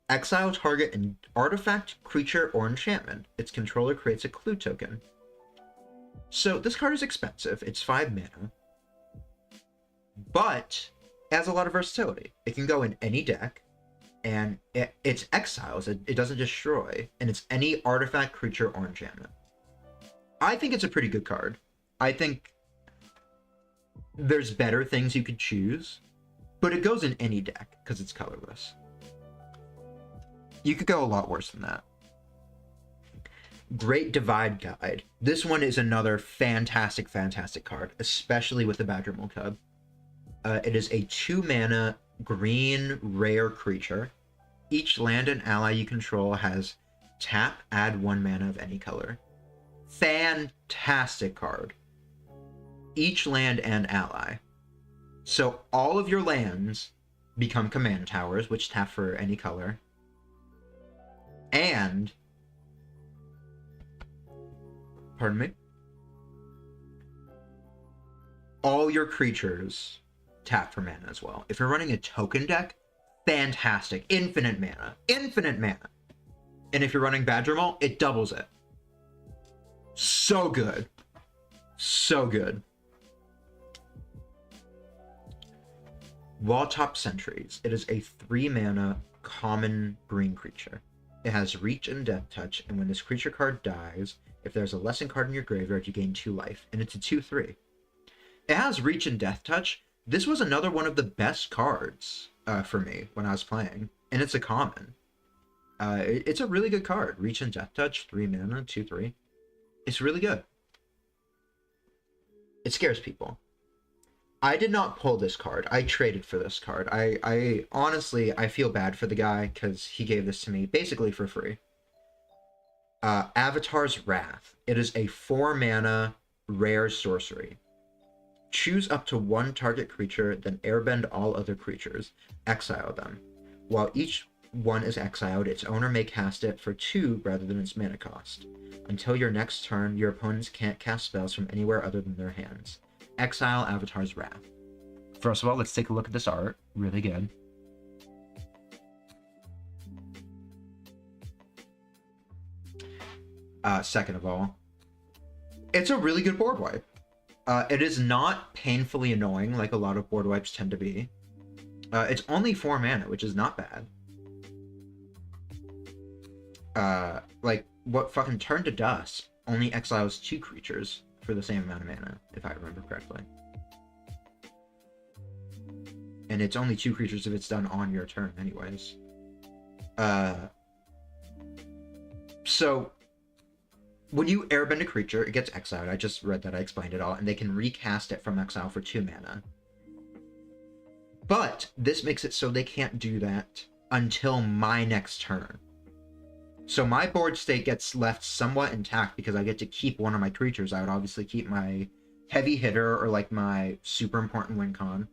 Exile target an artifact, creature, or enchantment. Its controller creates a clue token. So this card is expensive. It's 5 mana. But it has a lot of versatility. It can go in any deck, and it's exiles. It doesn't destroy, and it's any artifact, creature, or enchantment. I think it's a pretty good card. I think there's better things you could choose, but it goes in any deck because it's colorless. You could go a lot worse than that. Great Divide Guide. This one is another fantastic card, especially with the Badger Mole Cub. It is a 2-mana green rare creature. Each land and ally you control has tap, add 1 mana of any color. Fantastic card. Each land and ally. So all of your lands become command towers, which tap for any color. And... pardon me? All your creatures tap for mana as well. If you're running a token deck, fantastic. Infinite mana. Infinite mana. And if you're running Badger Maul, it doubles it. So good. So good. Walltop Sentries. It is a 3-mana common green creature. It has Reach and Death Touch, and when this creature card dies, if there's a lesson card in your graveyard, you gain 2 life, and it's a 2/3. It has Reach and Death Touch. This was another one of the best cards for me when I was playing, and it's a common. It's a really good card. Reach and Death Touch, 3 mana, 2/3. It's really good. It scares people. I did not pull this card. I traded for this card. I honestly, I feel bad for the guy because he gave this to me basically for free. Avatar's Wrath. It is a 4-mana rare sorcery. Choose up to 1 target creature, then airbend all other creatures. Exile them. While each one is exiled, its owner may cast it for 2 rather than its mana cost. Until your next turn, your opponents can't cast spells from anywhere other than their hands. Exile Avatar's Wrath. First of all, let's take a look at this art. Really good. Second of all, it's a really good board wipe. It is not painfully annoying like a lot of board wipes tend to be. It's only 4 mana, which is not bad. Like, what fucking Turn to Dust only exiles 2 creatures for the same amount of mana, if I remember correctly. And it's only 2 creatures if it's done on your turn anyways. So, when you airbend a creature, it gets exiled. I just read that, I explained it all, and they can recast it from exile for 2 mana. But this makes it so they can't do that until my next turn. So my board state gets left somewhat intact because I get to keep one of my creatures. I would obviously keep my heavy hitter or like my super important win con.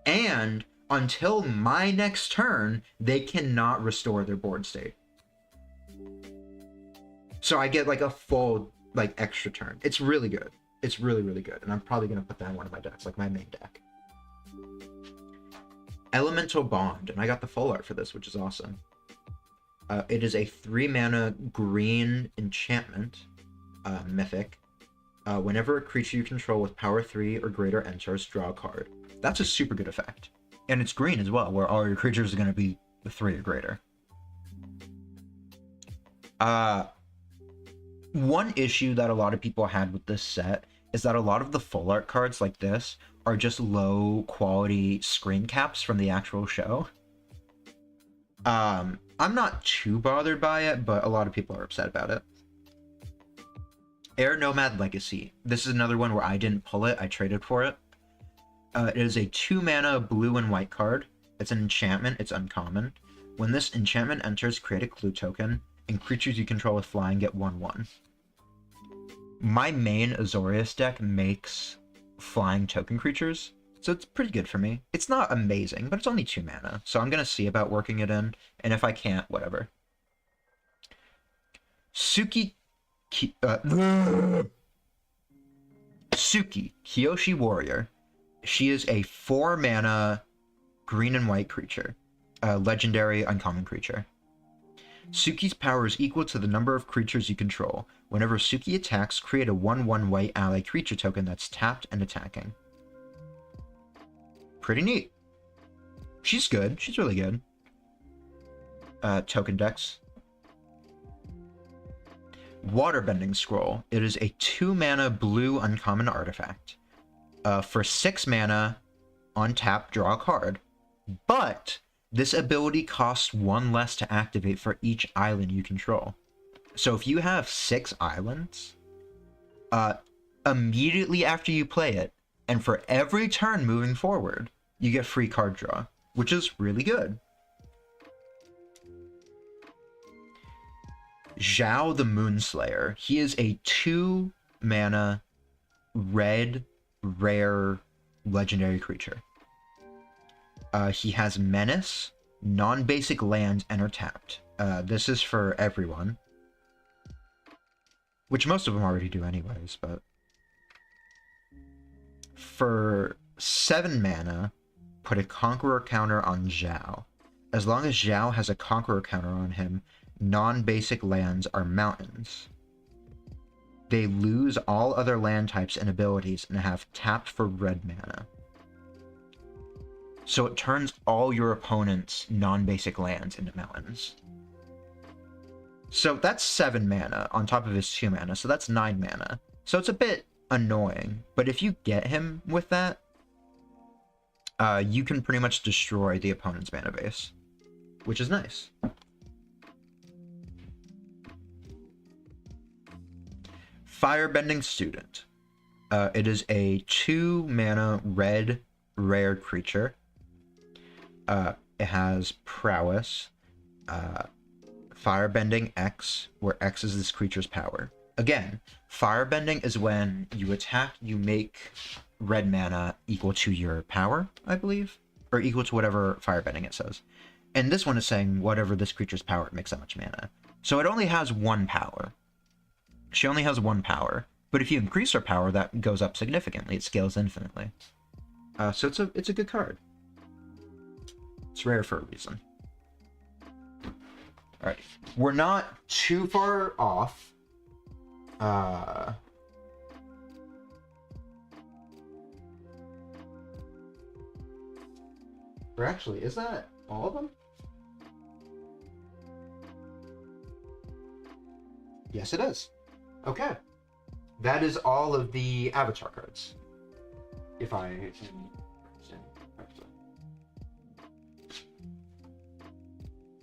And until my next turn, they cannot restore their board state. So I get like a full like extra turn. It's really good. It's really, really good. And I'm probably going to put that in one of my decks, like my main deck. Elemental Bond. And I got the full art for this, which is awesome. It is a 3-mana green enchantment, mythic. Whenever a creature you control with power 3 or greater enters, draw a card. That's a super good effect. And it's green as well, where all your creatures are going to be 3 or greater. One issue that a lot of people had with this set is that a lot of the full art cards like this are just low quality screen caps from the actual show. I'm not too bothered by it, but a lot of people are upset about it. Air Nomad Legacy. This is another one where I didn't pull it, I traded for it. It is a 2-mana blue and white card. It's an enchantment, it's uncommon. When this enchantment enters, create a clue token, and creatures you control with flying get 1/1. My main Azorius deck makes flying token creatures, so it's pretty good for me. It's not amazing, but it's only 2 mana, so I'm going to see about working it in, and if I can't, whatever. Suki, Kyoshi Warrior. She is a 4-mana green and white creature, a legendary uncommon creature. Suki's power is equal to the number of creatures you control. Whenever Suki attacks, create a 1/1 white ally creature token that's tapped and attacking. Pretty neat. She's good. She's really good. Token decks. Waterbending Scroll. It is a 2-mana blue uncommon artifact. For 6 mana, on tap, draw a card. But this ability costs 1 less to activate for each island you control. So if you have 6 islands, immediately after you play it, and for every turn moving forward, you get free card draw, which is really good. Zhao the Moonslayer. He is a 2-mana red rare legendary creature. He has Menace, non-basic lands enter tapped. This is for everyone, which most of them already do anyways, but for 7 mana, put a Conqueror counter on Zhao. As long as Zhao has a Conqueror counter on him, non-basic lands are mountains. They lose all other land types and abilities and have tapped for red mana. So it turns all your opponent's non-basic lands into mountains. So that's 7 mana on top of his 2 mana, so that's 9 mana. So it's a bit annoying, but if you get him with that, you can pretty much destroy the opponent's mana base, which is nice. Firebending Student. It is a 2 mana red rare creature. It has prowess, Firebending X, where X is this creature's power. Again, Firebending is when you attack, you make red mana equal to your power, I believe, or equal to whatever Firebending it says. And this one is saying whatever this creature's power makes that much mana. So it only has 1 power. She only has 1 power, but if you increase her power, that goes up significantly. It scales infinitely. So it's a good card. It's rare for a reason. All right, we're not too far off. Or actually, is that all of them? Yes, it is. Okay. That is all of the avatar cards. If I can understand correctly.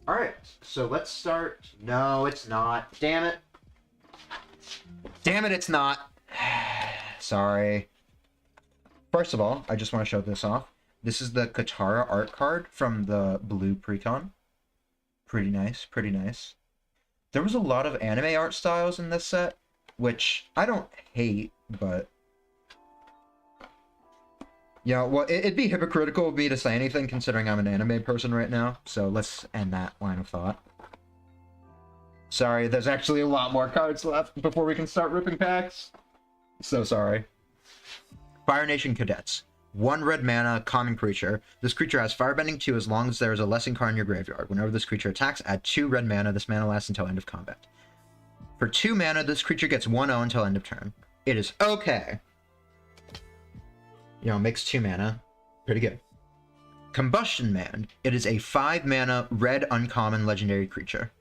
Alright, so let's start. No, it's not. Damn it. Damn it, it's not. Sorry. First of all, I just want to show this off. This is the Katara art card from the blue precon. Pretty nice, pretty nice. There was a lot of anime art styles in this set, which I don't hate, but... yeah, well, it'd be hypocritical of me to say anything considering I'm an anime person right now, so let's end that line of thought. Sorry, there's actually a lot more cards left before we can start ripping packs. So sorry. Fire Nation Cadets. 1 red mana, common creature. This creature has Firebending 2 as long as there is a lesson card in your graveyard. Whenever this creature attacks, add 2 red mana. This mana lasts until end of combat. For 2 mana, this creature gets 1/0 until end of turn. It is okay. You know, makes 2 mana. Pretty good. Combustion Man. It is a 5 mana, red uncommon legendary creature.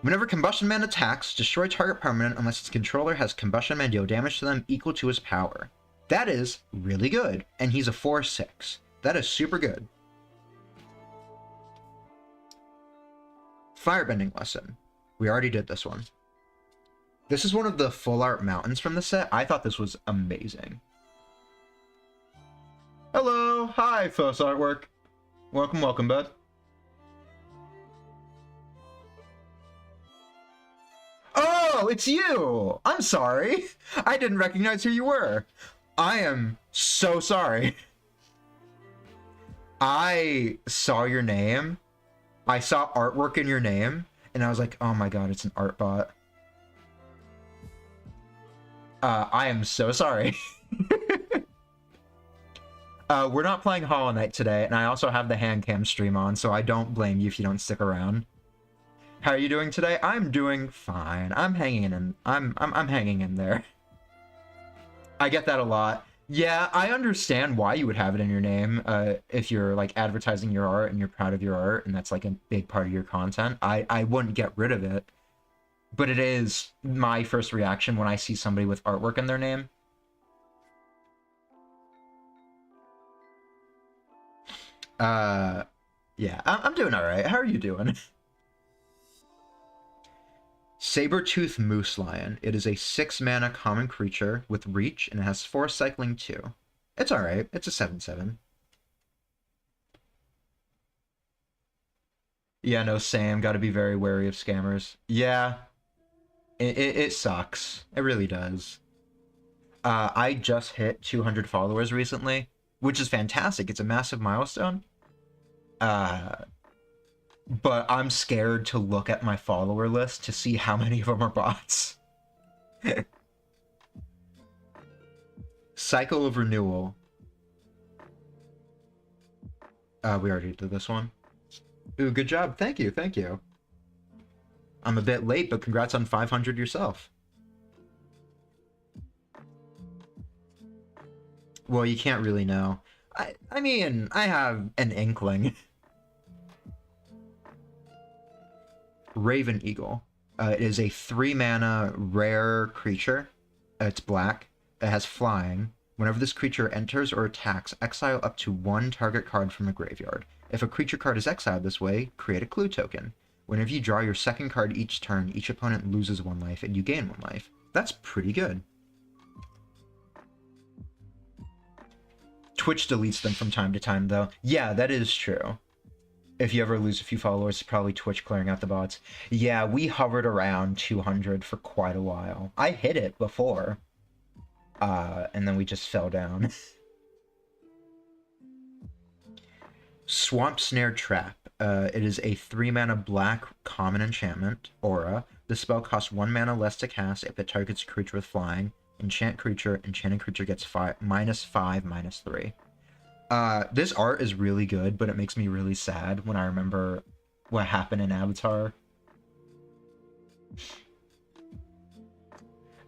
Whenever Combustion Man attacks, destroy target permanent unless its controller has Combustion Man deal damage to them equal to his power. That is really good, and he's a 4/6. That is super good. Firebending Lesson. We already did this one. This is one of the full art mountains from the set. I thought this was amazing. Hello! Hi, first artwork. Welcome, welcome, bud. Oh, it's you! I'm sorry. I didn't recognize who you were. I am so sorry. I saw your name. I saw artwork in your name, and I was like, oh my god, it's an art bot. I am so sorry. We're not playing Hollow Knight today, and I also have the hand cam stream on, so I don't blame you if you don't stick around. How are you doing today? I'm doing fine. I'm hanging in. I'm hanging in there. I get that a lot. Yeah, I understand why you would have it in your name if you're like advertising your art and you're proud of your art and that's like a big part of your content. I wouldn't get rid of it, but it is my first reaction when I see somebody with artwork in their name. Yeah, I'm doing all right. How are you doing? Saber-tooth Moose Lion. It is a 6 mana common creature with reach, and it has 4 cycling 2. It's alright. It's a 7/7. Yeah, no, Sam. Gotta be very wary of scammers. Yeah. It sucks. It really does. I just hit 200 followers recently, which is fantastic. It's a massive milestone. But I'm scared to look at my follower list to see how many of them are bots. Cycle of Renewal. We already did this one. Ooh, good job. Thank you, thank you. I'm a bit late, but congrats on 500 yourself. Well, you can't really know. I mean, I have an inkling. Raven Eagle. It is a 3-mana rare creature. It's black. It has flying. Whenever this creature enters or attacks, exile up to 1 target card from a graveyard. If a creature card is exiled this way, create a clue token. Whenever you draw your second card each turn, each opponent loses 1 life and you gain 1 life. That's pretty good. Twitch deletes them from time to time, though. Yeah, that is true. If you ever lose a few followers, it's probably Twitch clearing out the bots. Yeah, we hovered around 200 for quite a while. I hit it before. And then we just fell down. Swamp Snare Trap. It is a 3-mana black common enchantment, aura. The spell costs 1 mana less to cast if it targets a creature with flying. Enchant creature, enchanted creature gets -5/-3. This art is really good, but it makes me really sad when I remember what happened in Avatar.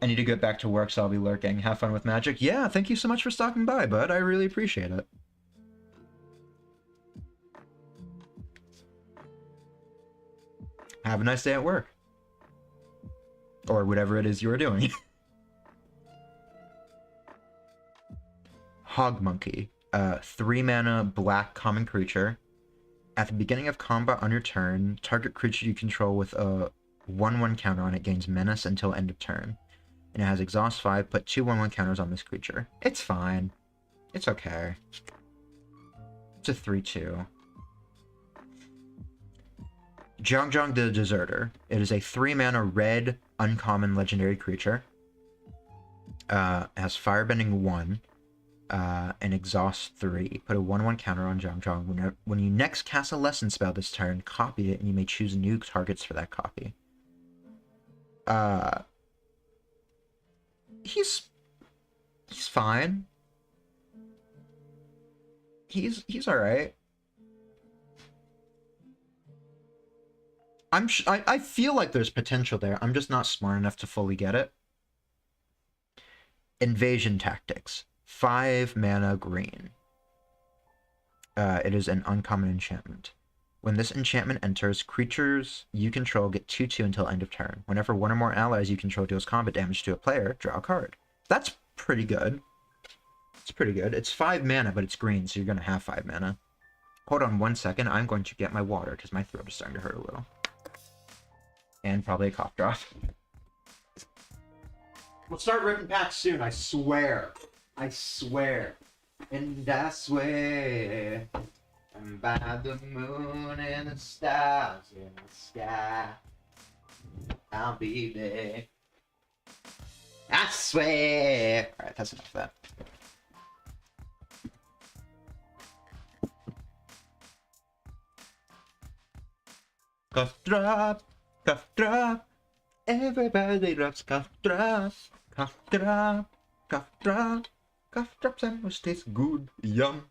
I need to get back to work, so I'll be lurking. Have fun with Magic. Yeah, thank you so much for stopping by, bud. I really appreciate it. Have a nice day at work. Or whatever it is you are doing. Hog Monkey. 3-mana black common creature. At the beginning of combat on your turn, target creature you control with a 1/1 counter on it gains menace until end of turn. And it has exhaust 5, put 2 1/1 counters on this creature. It's fine. It's okay. It's a 3/2. Zhang the Deserter. It is a 3-mana red uncommon legendary creature. It has Firebending 1. And exhaust 3. Put a 1/1 counter on Zhang. When you next cast a lesson spell this turn, copy it, and you may choose new targets for that copy. He's fine. He's all right. I feel like there's potential there. I'm just not smart enough to fully get it. Invasion Tactics. 5-mana green. It is an uncommon enchantment. When this enchantment enters, creatures you control get 2/2 until end of turn. Whenever one or more allies you control deals combat damage to a player, draw a card. That's pretty good. It's pretty good. It's 5 mana, but it's green, so you're going to have 5 mana. Hold on 1 second. I'm going to get my water, because my throat is starting to hurt a little. And probably a cough drop. We'll start ripping packs soon, I swear. I swear. And I swear. And by the moon and the stars in the sky, I'll be there. I swear. Alright, that's enough of that. Cough drop, cough drop. Everybody loves cough drop, cough drop, cough drop. Cough drop sandwich tastes good, yum.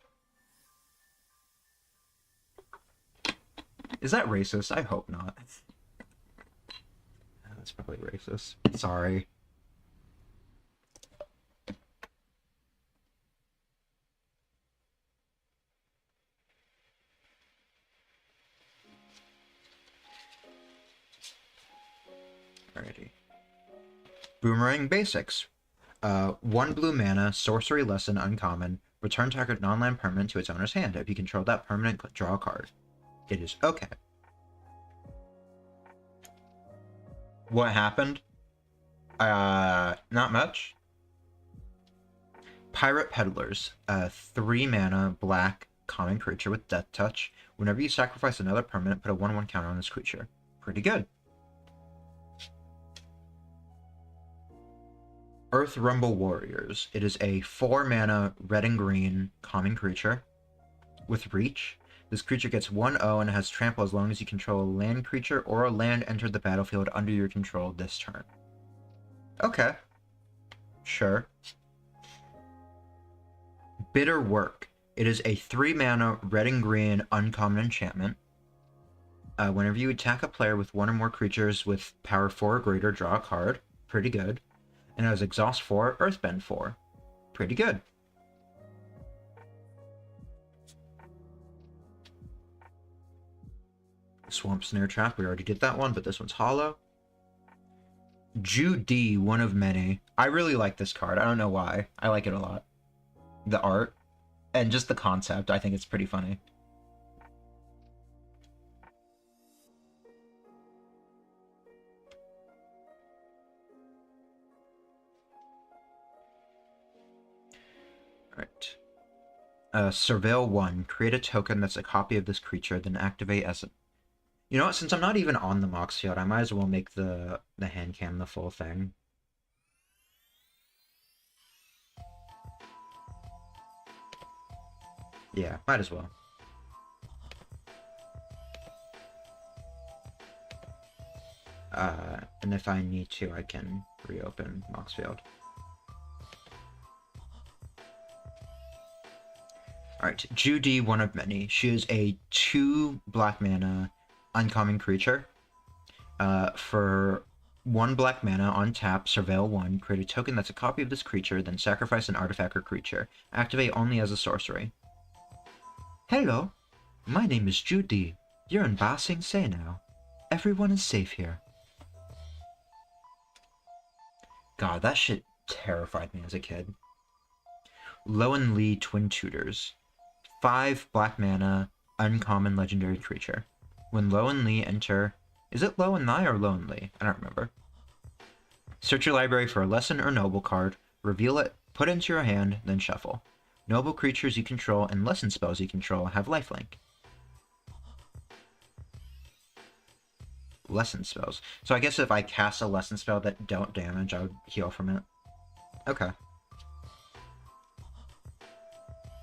Is that racist? I hope not. That's probably racist. Sorry. Alrighty. Boomerang Basics. 1 blue mana, sorcery lesson, uncommon. Return target non-land permanent to its owner's hand. If you control that permanent, draw a card. It is okay. What happened? Not much. Pirate Peddlers. 3 mana, black, common creature with Death Touch. Whenever you sacrifice another permanent, put a 1/1 counter on this creature. Pretty good. Earth Rumble Warriors. It is a 4 mana red and green common creature with reach. This creature gets 1/0 and has trample as long as you control a land creature or a land entered the battlefield under your control this turn. Okay. Sure. Bitter Work. It is a 3-mana red and green uncommon enchantment. Whenever you attack a player with one or more creatures with power 4 or greater, draw a card. Pretty good. And it has Exhaust 4, Earthbend 4. Pretty good. Swamp Snare Trap, we already did that one, but this one's hollow. Judy, one of many. I really like this card. I don't know why. I like it a lot. The art and just the concept, I think it's pretty funny. Alright. Surveil 1. Create a token that's a copy of this creature, then activate as a... You know what? Since I'm not even on the Mox field, I might as well make the hand cam the full thing. Yeah, might as well. And if I need to, I can reopen Mox field. Alright, Judy, one of many. She is a 2 black mana uncommon creature. For 1 black mana on tap, Surveil 1, create a token that's a copy of this creature, then sacrifice an artifact or creature. Activate only as a sorcery. Hello, my name is Judy. You're in Ba Sing Se now. Everyone is safe here. God, that shit terrified me as a kid. Lowen Lee, Twin Tutors. 5 black mana, uncommon legendary creature. When Lowen Lee enter... Is it Lowen Lai or Lowen Lee? I don't remember. Search your library for a lesson or noble card, reveal it, put it into your hand, then shuffle. Noble creatures you control and lesson spells you control have lifelink. Lesson spells. So I guess if I cast a lesson spell that don't damage, I would heal from it. Okay.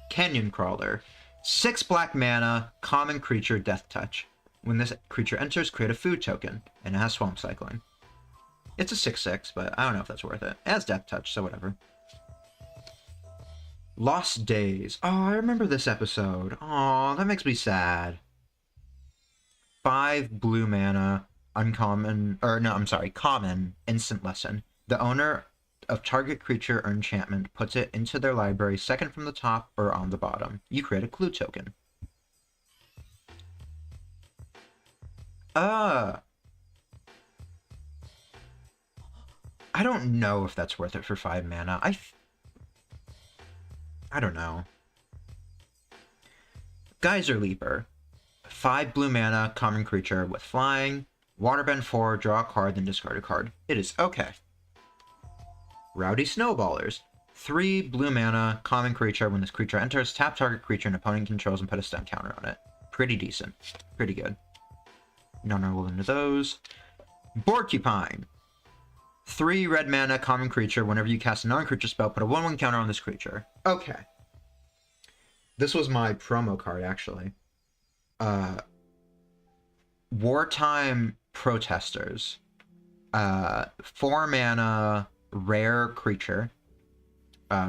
Canyon Crawler. 6 black mana, common creature, Death Touch. When this creature enters, create a food token, and it has Swamp Cycling. It's a 6/6, but I don't know if that's worth it. It has Death Touch, so whatever. Lost Days. Oh, I remember this episode. Aw, that makes me sad. 5 blue mana, uncommon, or no, I'm sorry, common, instant lesson. The owner of target creature or enchantment puts it into their library second from the top or on the bottom. You create a clue token. I don't know if that's worth it for 5 mana. I don't know. Geyser Leaper. 5 blue mana, common creature with flying. Waterbend 4, draw a card, then discard a card. It is okay. Rowdy Snowballers. 3 blue mana, common creature. When this creature enters, tap target creature an opponent controls and put a stun counter on it. Pretty decent. Pretty good. None are will into those. Porcupine. 3 red mana, common creature. Whenever you cast a non-creature spell, put a 1/1 counter on this creature. Okay. This was my promo card, actually. Wartime Protesters. 4 mana, rare creature.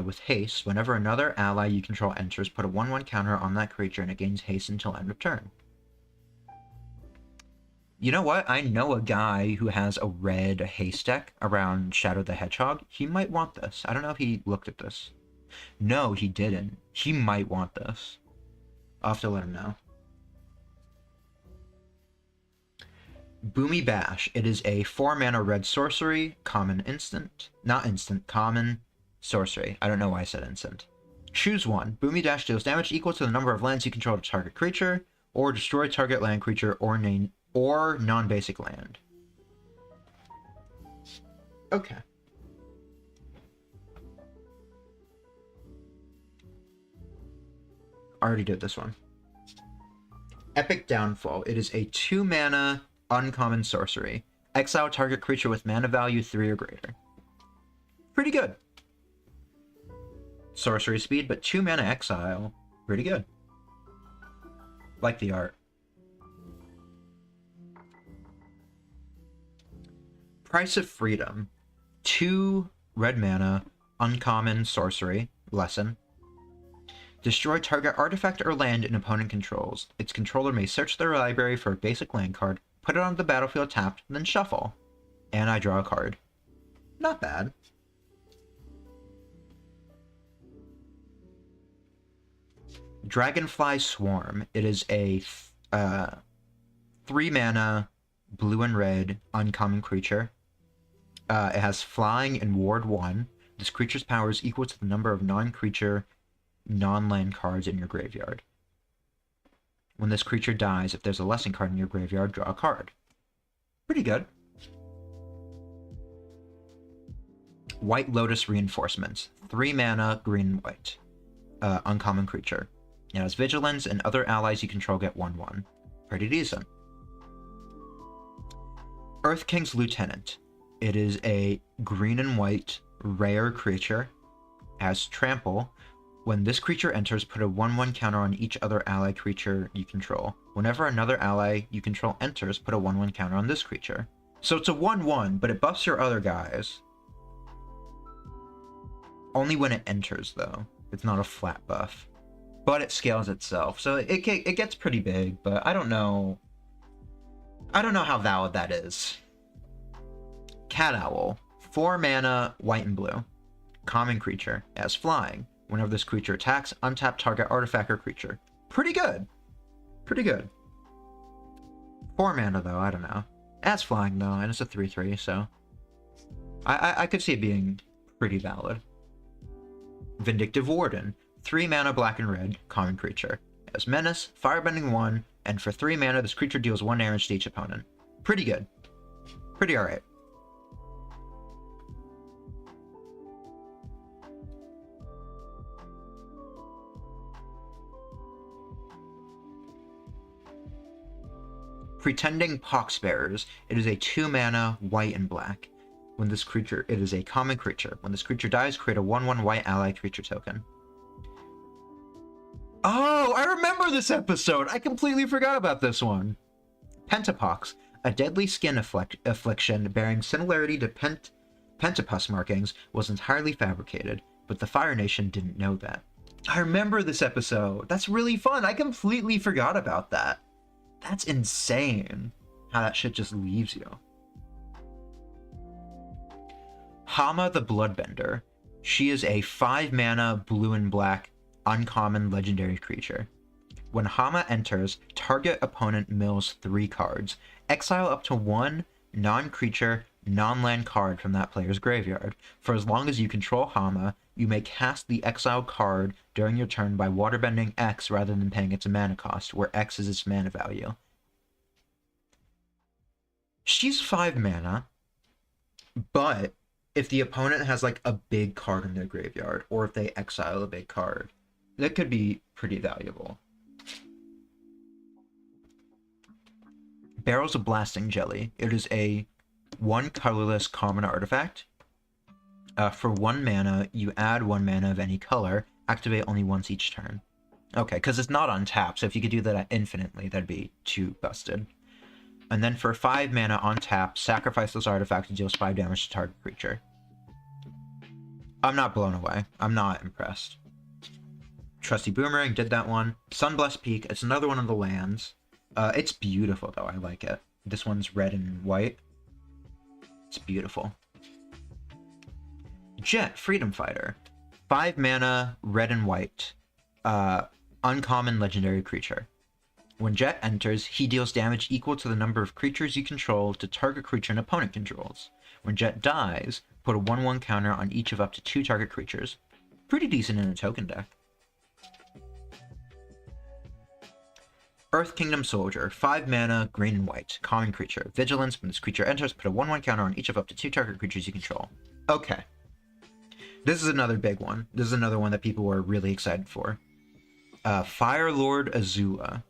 With haste. Whenever another ally you control enters, put a 1/1 counter on that creature and it gains haste until end of turn. You know what? I know a guy who has a red haste deck around Shadow the Hedgehog. He might want this. I don't know if he looked at this. No, he didn't. He might want this. I'll have to let him know. Boomy Bash. It is a 4 mana red sorcery, common instant. Not instant, common sorcery. I don't know why I said instant. Choose one. Boomy Dash deals damage equal to the number of lands you control to target creature, or destroy target land creature or non-basic land. Okay. I already did this one. Epic Downfall. It is a 2 mana uncommon sorcery. Exile target creature with mana value 3 or greater. Pretty good. Sorcery speed, but 2 mana exile. Pretty good. Like the art. Price of Freedom. 2 red mana, uncommon sorcery, lesson. Destroy target artifact or land an opponent controls. Its controller may search their library for a basic land card, put it on the battlefield tapped, then shuffle. And I draw a card. Not bad. Dragonfly Swarm. It is a 3-mana, blue and red, uncommon creature. It has flying and ward 1. This creature's power is equal to the number of non-creature, non-land cards in your graveyard. When this creature dies, if there's a lesson card in your graveyard, draw a card. Pretty good. White Lotus Reinforcements. 3-mana, green and white. Uncommon creature. It has vigilance, and other allies you control get 1/1. Pretty decent. Earth King's Lieutenant. It is a green and white rare creature. It has trample. When this creature enters, put a 1/1 counter on each other ally creature you control. Whenever another ally you control enters, put a 1/1 counter on this creature. So it's a 1/1, but it buffs your other guys. Only when it enters, though. It's not a flat buff. But it scales itself, so it gets pretty big, but I don't know. I don't know how valid that is. Cat Owl. 4-mana, white and blue. Common creature. It has flying. Whenever this creature attacks, untap target artifact or creature. Pretty good. Pretty good. 4-mana, though, I don't know. It has flying, though, and it's a 3/3, so... I could see it being pretty valid. Vindictive Warden. 3-mana, black and red, common creature. It has menace, firebending 1, and for 3 mana, this creature deals 1 damage to each opponent. Pretty good. Pretty alright. Pretending Poxbearers. It is a 2-mana, white and black. When this creature, it is a common creature. When this creature dies, create a 1/1 white ally creature token. Oh, I remember this episode! I completely forgot about this one. Pentapox. A deadly skin affliction bearing similarity to Pentapus markings was entirely fabricated, but the Fire Nation didn't know that. I remember this episode! That's really fun! I completely forgot about that. That's insane how that shit just leaves you. Yama the Bloodbender. She is a 5-mana, blue and black, uncommon legendary creature. When Yama enters, target opponent mills 3 cards. Exile up to 1 non-creature, non-land card from that player's graveyard. For as long as you control Yama, you may cast the exiled card during your turn by waterbending X rather than paying its mana cost, where X is its mana value. She's 5 mana, but if the opponent has like a big card in their graveyard, or if they exile a big card, that could be pretty valuable. Barrels of Blasting Jelly. It is a 1 colorless common artifact. For 1 mana, you add 1 mana of any color, activate only once each turn. Okay, because it's not on tap, so if you could do that infinitely, that'd be too busted. And then for 5 mana on tap, sacrifice this artifact to deal 5 damage to target creature. I'm not blown away. I'm not impressed. Trusty Boomerang did that one. Sunblessed Peak, it's another one of the lands. It's beautiful, though. I like it. This one's red and white. It's beautiful. Jet, Freedom Fighter. 5 mana, red and white. Uncommon legendary creature. When Jet enters, he deals damage equal to the number of creatures you control to target creature an opponent controls. When Jet dies, put a 1/1 counter on each of up to 2 target creatures. Pretty decent in a token deck. Earth Kingdom Soldier. 5 mana, green and white. Common creature. Vigilance. When this creature enters, put a 1/1 counter on each of up to 2 target creatures you control. Okay. This is another big one. This is another one that people were really excited for. Fire Lord Azula.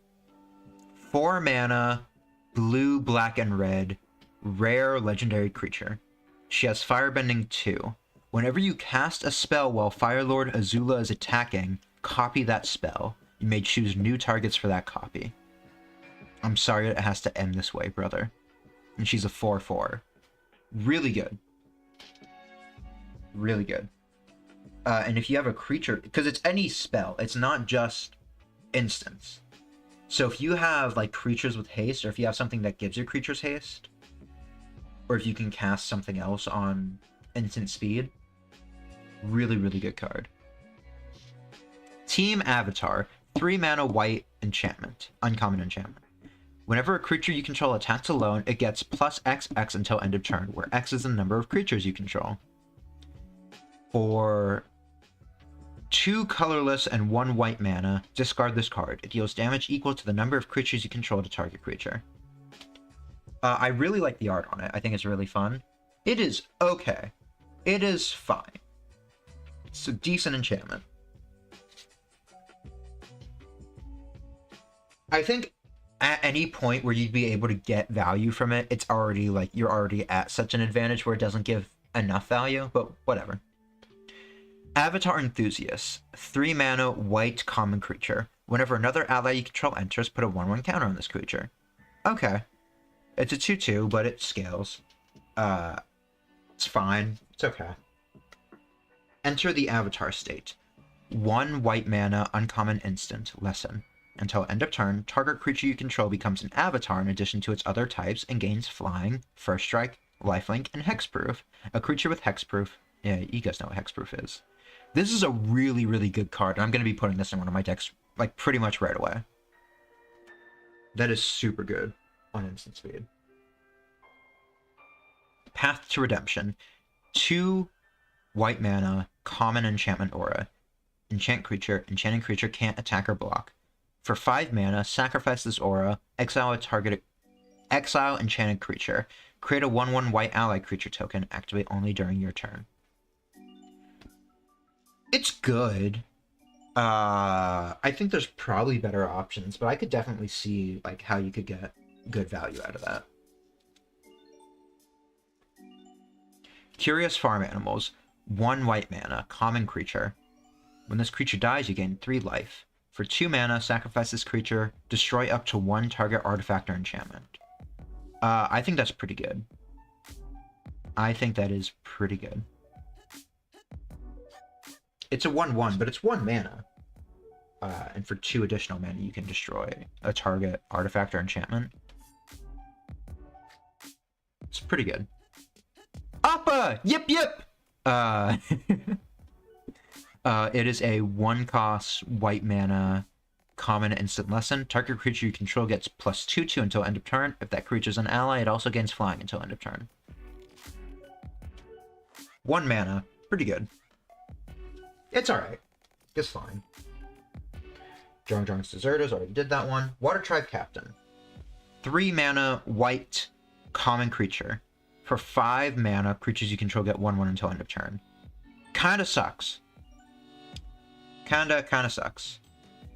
4 mana, blue, black, and red. Rare legendary creature. She has Firebending 2. Whenever you cast a spell while Fire Lord Azula is attacking, copy that spell. You may choose new targets for that copy. I'm sorry it has to end this way, brother. And she's a 4/4. Really good. Really good. And if you have a creature, because it's any spell, it's not just instants. So if you have like creatures with haste, or if you have something that gives your creatures haste, or if you can cast something else on instant speed, really, really good card. Team Avatar, 3 mana white enchantment, uncommon enchantment. Whenever a creature you control attacks alone, it gets plus XX until end of turn, where X is the number of creatures you control. For 2 colorless and 1 white mana, discard this card. It deals damage equal to the number of creatures you control to target creature. I really like the art on it. I think it's really fun. It is okay. It is fine. It's a decent enchantment. I think at any point where you'd be able to get value from it, it's already like you're already at such an advantage where it doesn't give enough value, but whatever. Avatar Enthusiast, 3 mana white common creature. Whenever another ally you control enters, put a 1/1 counter on this creature. Okay. It's a 2/2, but it scales. It's fine. It's okay. Enter the Avatar state. 1 white mana uncommon instant, lesson. Until end of turn, target creature you control becomes an avatar in addition to its other types and gains flying, first strike, lifelink, and hexproof. A creature with hexproof. Yeah, you guys know what hexproof is. This is a really, really good card, and I'm going to be putting this in one of my decks, like, pretty much right away. That is super good on instant speed. Path to Redemption. 2 white mana, common enchantment aura. Enchant creature. Enchanting creature can't attack or block. For 5 mana, sacrifice this aura, exile enchanted creature. Create a 1/1 white ally creature token, activate only during your turn. It's good. I think there's probably better options, but I could definitely see like how you could get good value out of that. Curious Farm Animals. 1 white mana, common creature. When this creature dies, you gain 3 life. For 2 mana, sacrifice this creature, destroy up to 1 target artifact or enchantment. I think that's pretty good. I think that is pretty good. It's a 1/1, but it's 1 mana. And for 2 additional mana, you can destroy a target artifact or enchantment. It's pretty good. Appa! Yip yip! It is a 1-cost white mana common instant lesson. Target creature you control gets +2/2 until end of turn. If that creature is an ally, it also gains flying until end of turn. 1 mana. Pretty good. It's alright. It's fine. Drong's Deserters, already did that one. Water Tribe Captain. 3 mana white common creature. For 5 mana, creatures you control get 1/1 until end of turn. Kinda sucks. Kinda sucks.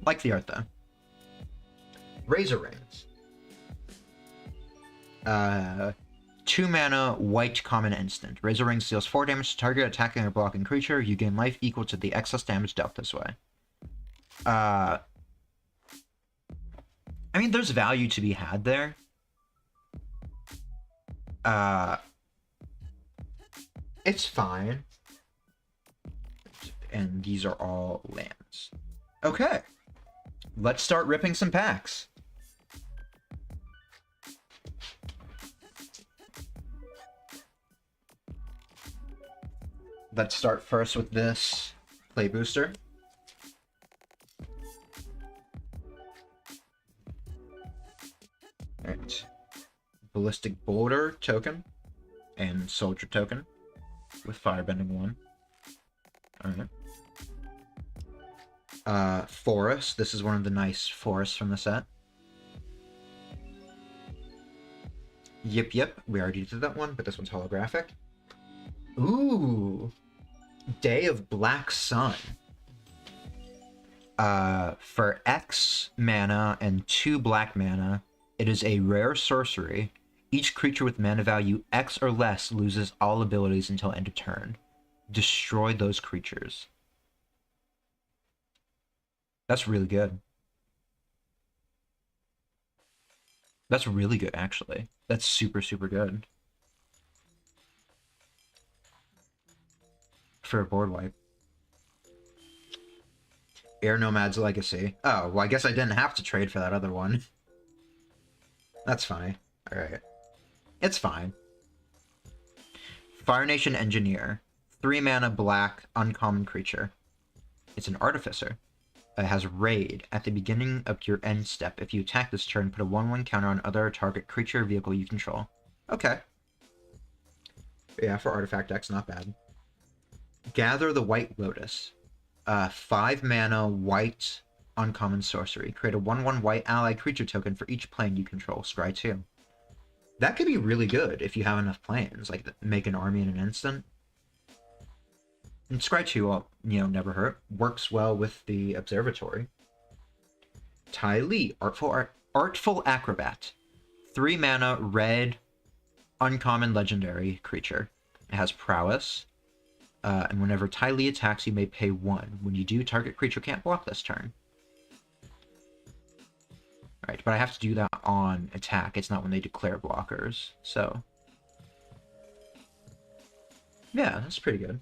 Like the art, though. Razor Rings. 2 mana, white common instant. Razor Rings deals 4 damage to target attacking or blocking creature. You gain life equal to the excess damage dealt this way. I mean, there's value to be had there. It's fine. And these are all lands. Okay. Let's start ripping some packs. Let's start first with this play booster. Alright. Ballistic Boulder token and Soldier token with Firebending 1. Alright. Forest. This is one of the nice forests from the set. Yip Yip. We already did that one, but this one's holographic. Ooh. Day of Black Sun. For X mana and 2 black mana, it is a rare sorcery. Each creature with mana value X or less loses all abilities until end of turn. Destroy those creatures. That's really good. That's really good, actually. That's super, super good. For a board wipe. Air Nomad's Legacy. Oh, well, I guess I didn't have to trade for that other one. That's funny. Alright. It's fine. Fire Nation Engineer. 3 mana black, uncommon creature. It's an Artificer. It has Raid. At the beginning of your end step, if you attack this turn, put a 1/1 counter on other target creature or vehicle you control. Okay. Yeah, for artifact decks, not bad. Gather the White Lotus. 5 mana, white, uncommon sorcery. Create a 1/1 white ally creature token for each plane you control. Scry 2. That could be really good if you have enough planes. Like, make an army in an instant. And Scry 2 will, never hurt. Works well with the Observatory. Ty Lee, Artful Acrobat. 3 mana, red, uncommon legendary creature. It has prowess. And whenever Ty Lee attacks, you may pay 1. When you do, target creature can't block this turn. Right, but I have to do that on attack. It's not when they declare blockers. So, yeah, that's pretty good.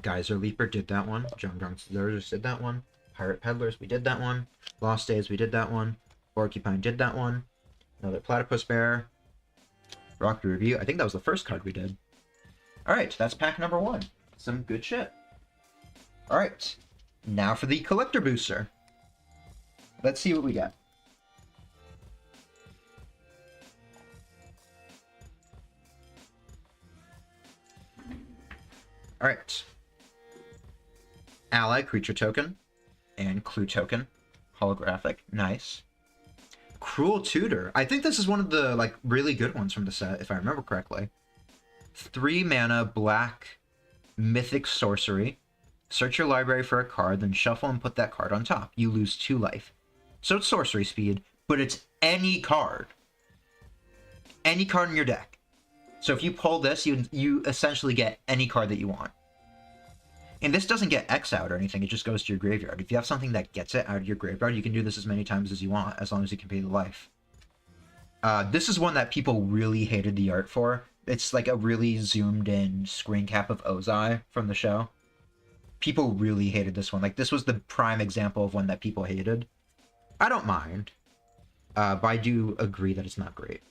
Geyser Leaper did that one. John Drunk's Lurgers did that one. Pirate Peddlers, we did that one. Lost Days, we did that one. Porcupine did that one. Another Platypus Bear. Rock Review. I think that was the first card we did. Alright, that's pack number 1. Some good shit. Alright, now for the Collector Booster. Let's see what we got. Alright. Ally creature token and clue token. Holographic. Nice. Cruel Tutor. I think this is one of the really good ones from the set, if I remember correctly. 3 mana, black, mythic sorcery. Search your library for a card, then shuffle and put that card on top. You lose 2 life. So it's sorcery speed, but it's any card. Any card in your deck. So if you pull this, you essentially get any card that you want. And this doesn't get X out or anything, it just goes to your graveyard. If you have something that gets it out of your graveyard, you can do this as many times as you want, as long as you can pay the life. This is one that people really hated the art for. It's like a really zoomed in screen cap of Ozai from the show. People really hated this one. Like, this was the prime example of one that people hated. I don't mind, but I do agree that it's not great.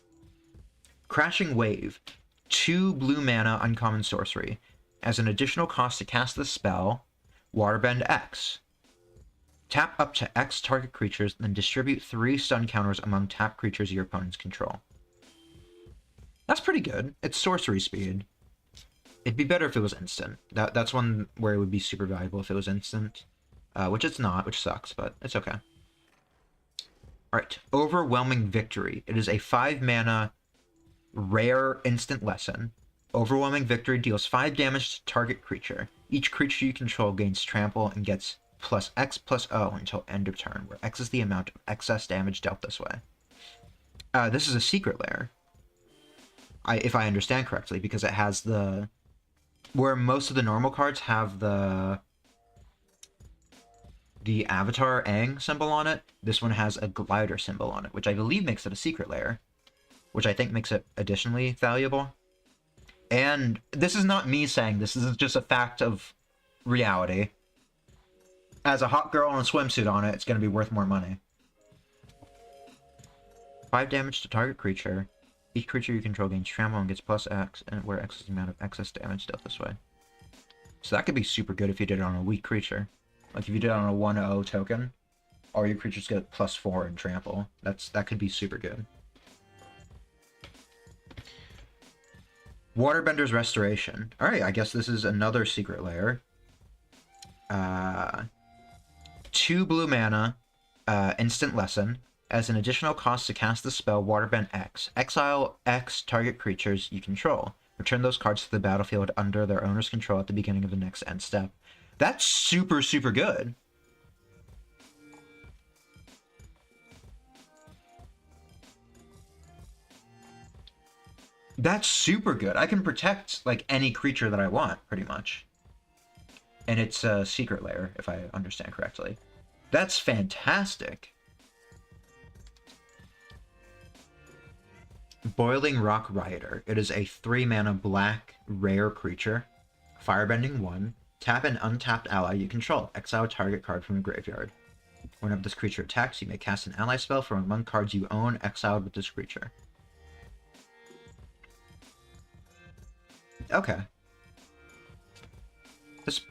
Crashing Wave. 2 blue mana, uncommon sorcery. As an additional cost to cast the spell, Waterbend X. Tap up to X target creatures, then distribute 3 stun counters among tapped creatures your opponents control. That's pretty good. It's sorcery speed. It'd be better if it was instant. That's one where it would be super valuable if it was instant. Which it's not, which sucks, but it's okay. Alright, Overwhelming Victory. It is a 5 mana, rare instant lesson. Overwhelming Victory deals 5 damage to target creature. Each creature you control gains trample and gets plus X plus O until end of turn, where X is the amount of excess damage dealt this way. This is a secret lair, if I understand correctly, because it has the... Where most of the normal cards have the Avatar Aang symbol on it, this one has a glider symbol on it, which I believe makes it a secret lair, which I think makes it additionally valuable. And this is not me saying this is just a fact of reality. As a hot girl in a swimsuit on it, it's going to be worth more money. 5 damage to target creature. Each creature you control gains trample and gets plus X, and where X is the amount of excess damage dealt this way. So that could be super good if you did it on a weak creature. Like if you did it on a 1/0 token, all your creatures get plus 4 in trample. That could be super good. Waterbender's Restoration. Alright, I guess this is another secret lair. 2 blue mana, instant lesson. As an additional cost to cast the spell Waterbend X, exile X target creatures you control. Return those cards to the battlefield under their owner's control at the beginning of the next end step. That's super, super good. That's super good. I can protect, like, any creature that I want, pretty much. And it's a secret lair, if I understand correctly. That's fantastic. Boiling Rock Rioter. It is a 3 mana black rare creature. Firebending 1. Tap an untapped ally you control. Exile a target card from your graveyard. Whenever this creature attacks, you may cast an ally spell from among cards you own exiled with this creature. Okay.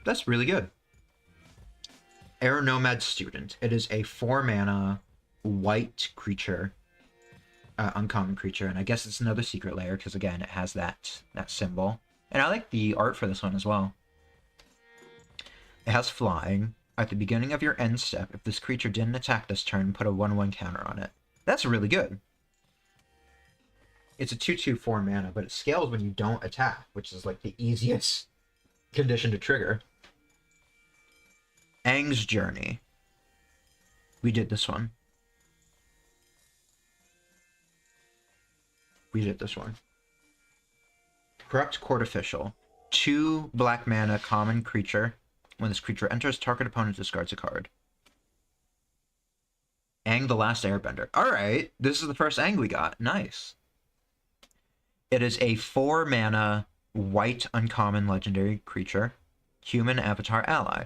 That's really good. Air Nomad Student. It is a 4-mana white creature, uncommon creature, and I guess it's another secret layer because again it has that symbol. And I like the art for this one as well. It has flying. At the beginning of your end step, if this creature didn't attack this turn, put a 1/1 counter on it. That's really good. It's a 2/2 4-mana, but it scales when you don't attack, which is like the easiest condition to trigger. Aang's Journey. We did this one. We did this one. Corrupt Court Official. 2 black mana common creature. When this creature enters, target opponent discards a card. Aang the Last Airbender. Alright, this is the first Aang we got. Nice. It is a 4-mana white uncommon legendary creature. Human avatar ally.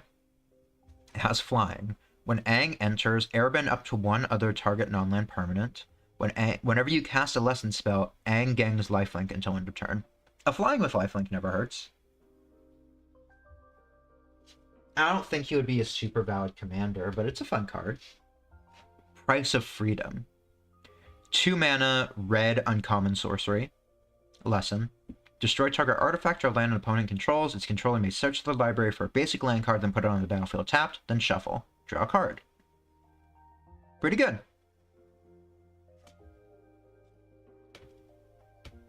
It has flying. When Aang enters, airbend up to 1 other target non-land permanent. Whenever you cast a lesson spell, Aang gangs lifelink until end of turn. A flying with lifelink never hurts. I don't think he would be a super valid commander, but it's a fun card. Price of Freedom. 2 mana, red uncommon sorcery. Lesson. Destroy target artifact or land an opponent controls. Its controller may search the library for a basic land card, then put it on the battlefield tapped, then shuffle. Draw a card. Pretty good.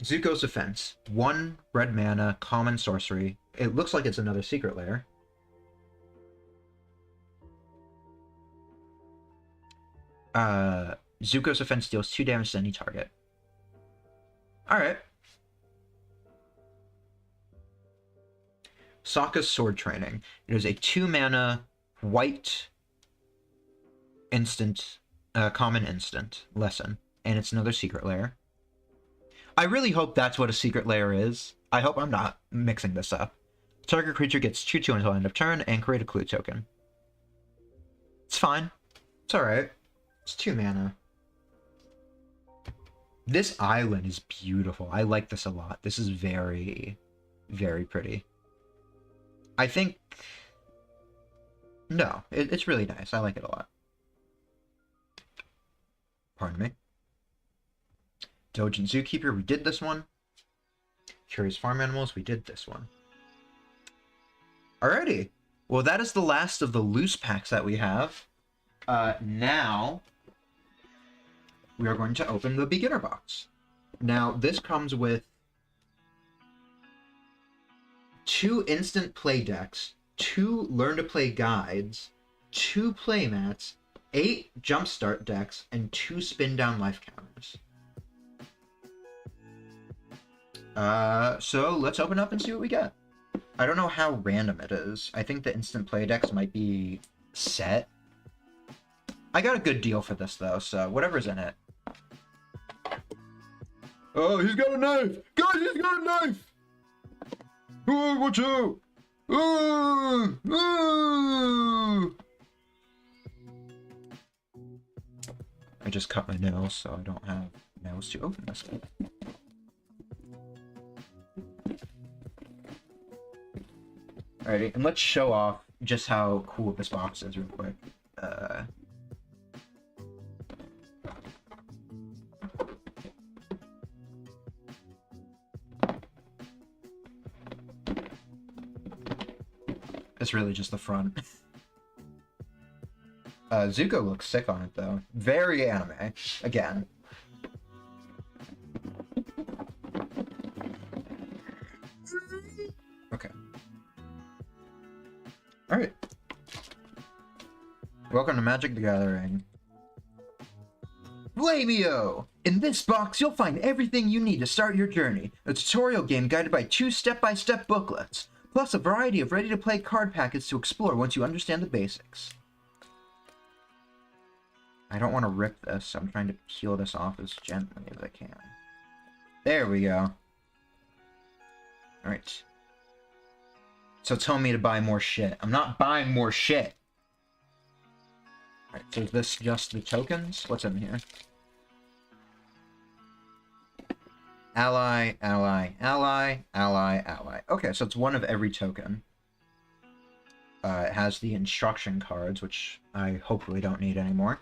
Zuko's Offense. 1 red mana, common sorcery. It looks like it's another secret layer. Zuko's Offense deals 2 damage to any target. Alright. Sokka's Sword Training. It is a 2-mana white instant, common instant lesson, and it's another secret layer. I really hope that's what a secret layer is. I hope I'm not mixing this up. Target creature gets 2/2 until end of turn, and create a clue token. It's fine. It's alright. It's 2 mana. This island is beautiful. I like this a lot. This is very, very pretty. I think... No, it's really nice. I like it a lot. Pardon me. Dojin Zookeeper, we did this one. Curious Farm Animals, we did this one. Alrighty. Well, that is the last of the loose packs that we have. Now, we are going to open the beginner box. Now, this comes with 2 instant play decks, 2 learn to play guides, 2 play mats, 8 jumpstart decks, and 2 spin down life counters. So let's open up and see what we get. I don't know how random it is. I think the instant play decks might be set. I got a good deal for this though, so whatever's in it. Oh, he's got a knife! Guys, he's got a knife! Oh, watch out! Oh, oh. I just cut my nails, so I don't have nails to open this with. Alrighty, and let's show off just how cool this box is real quick. It's really just the front. Zuko looks sick on it, though. Very anime. Again. Okay. Alright. Welcome to Magic the Gathering. Blamio! In this box, you'll find everything you need to start your journey. A tutorial game guided by 2 step-by-step booklets, plus a variety of ready-to-play card packets to explore once you understand the basics. I don't want to rip this, so I'm trying to peel this off as gently as I can. There we go. Alright. So tell me to buy more shit. I'm not buying more shit. Alright, so is this just the tokens? What's in here? Ally, ally, ally, ally, ally. Okay, so it's one of every token. It has the instruction cards, which I hopefully don't need anymore.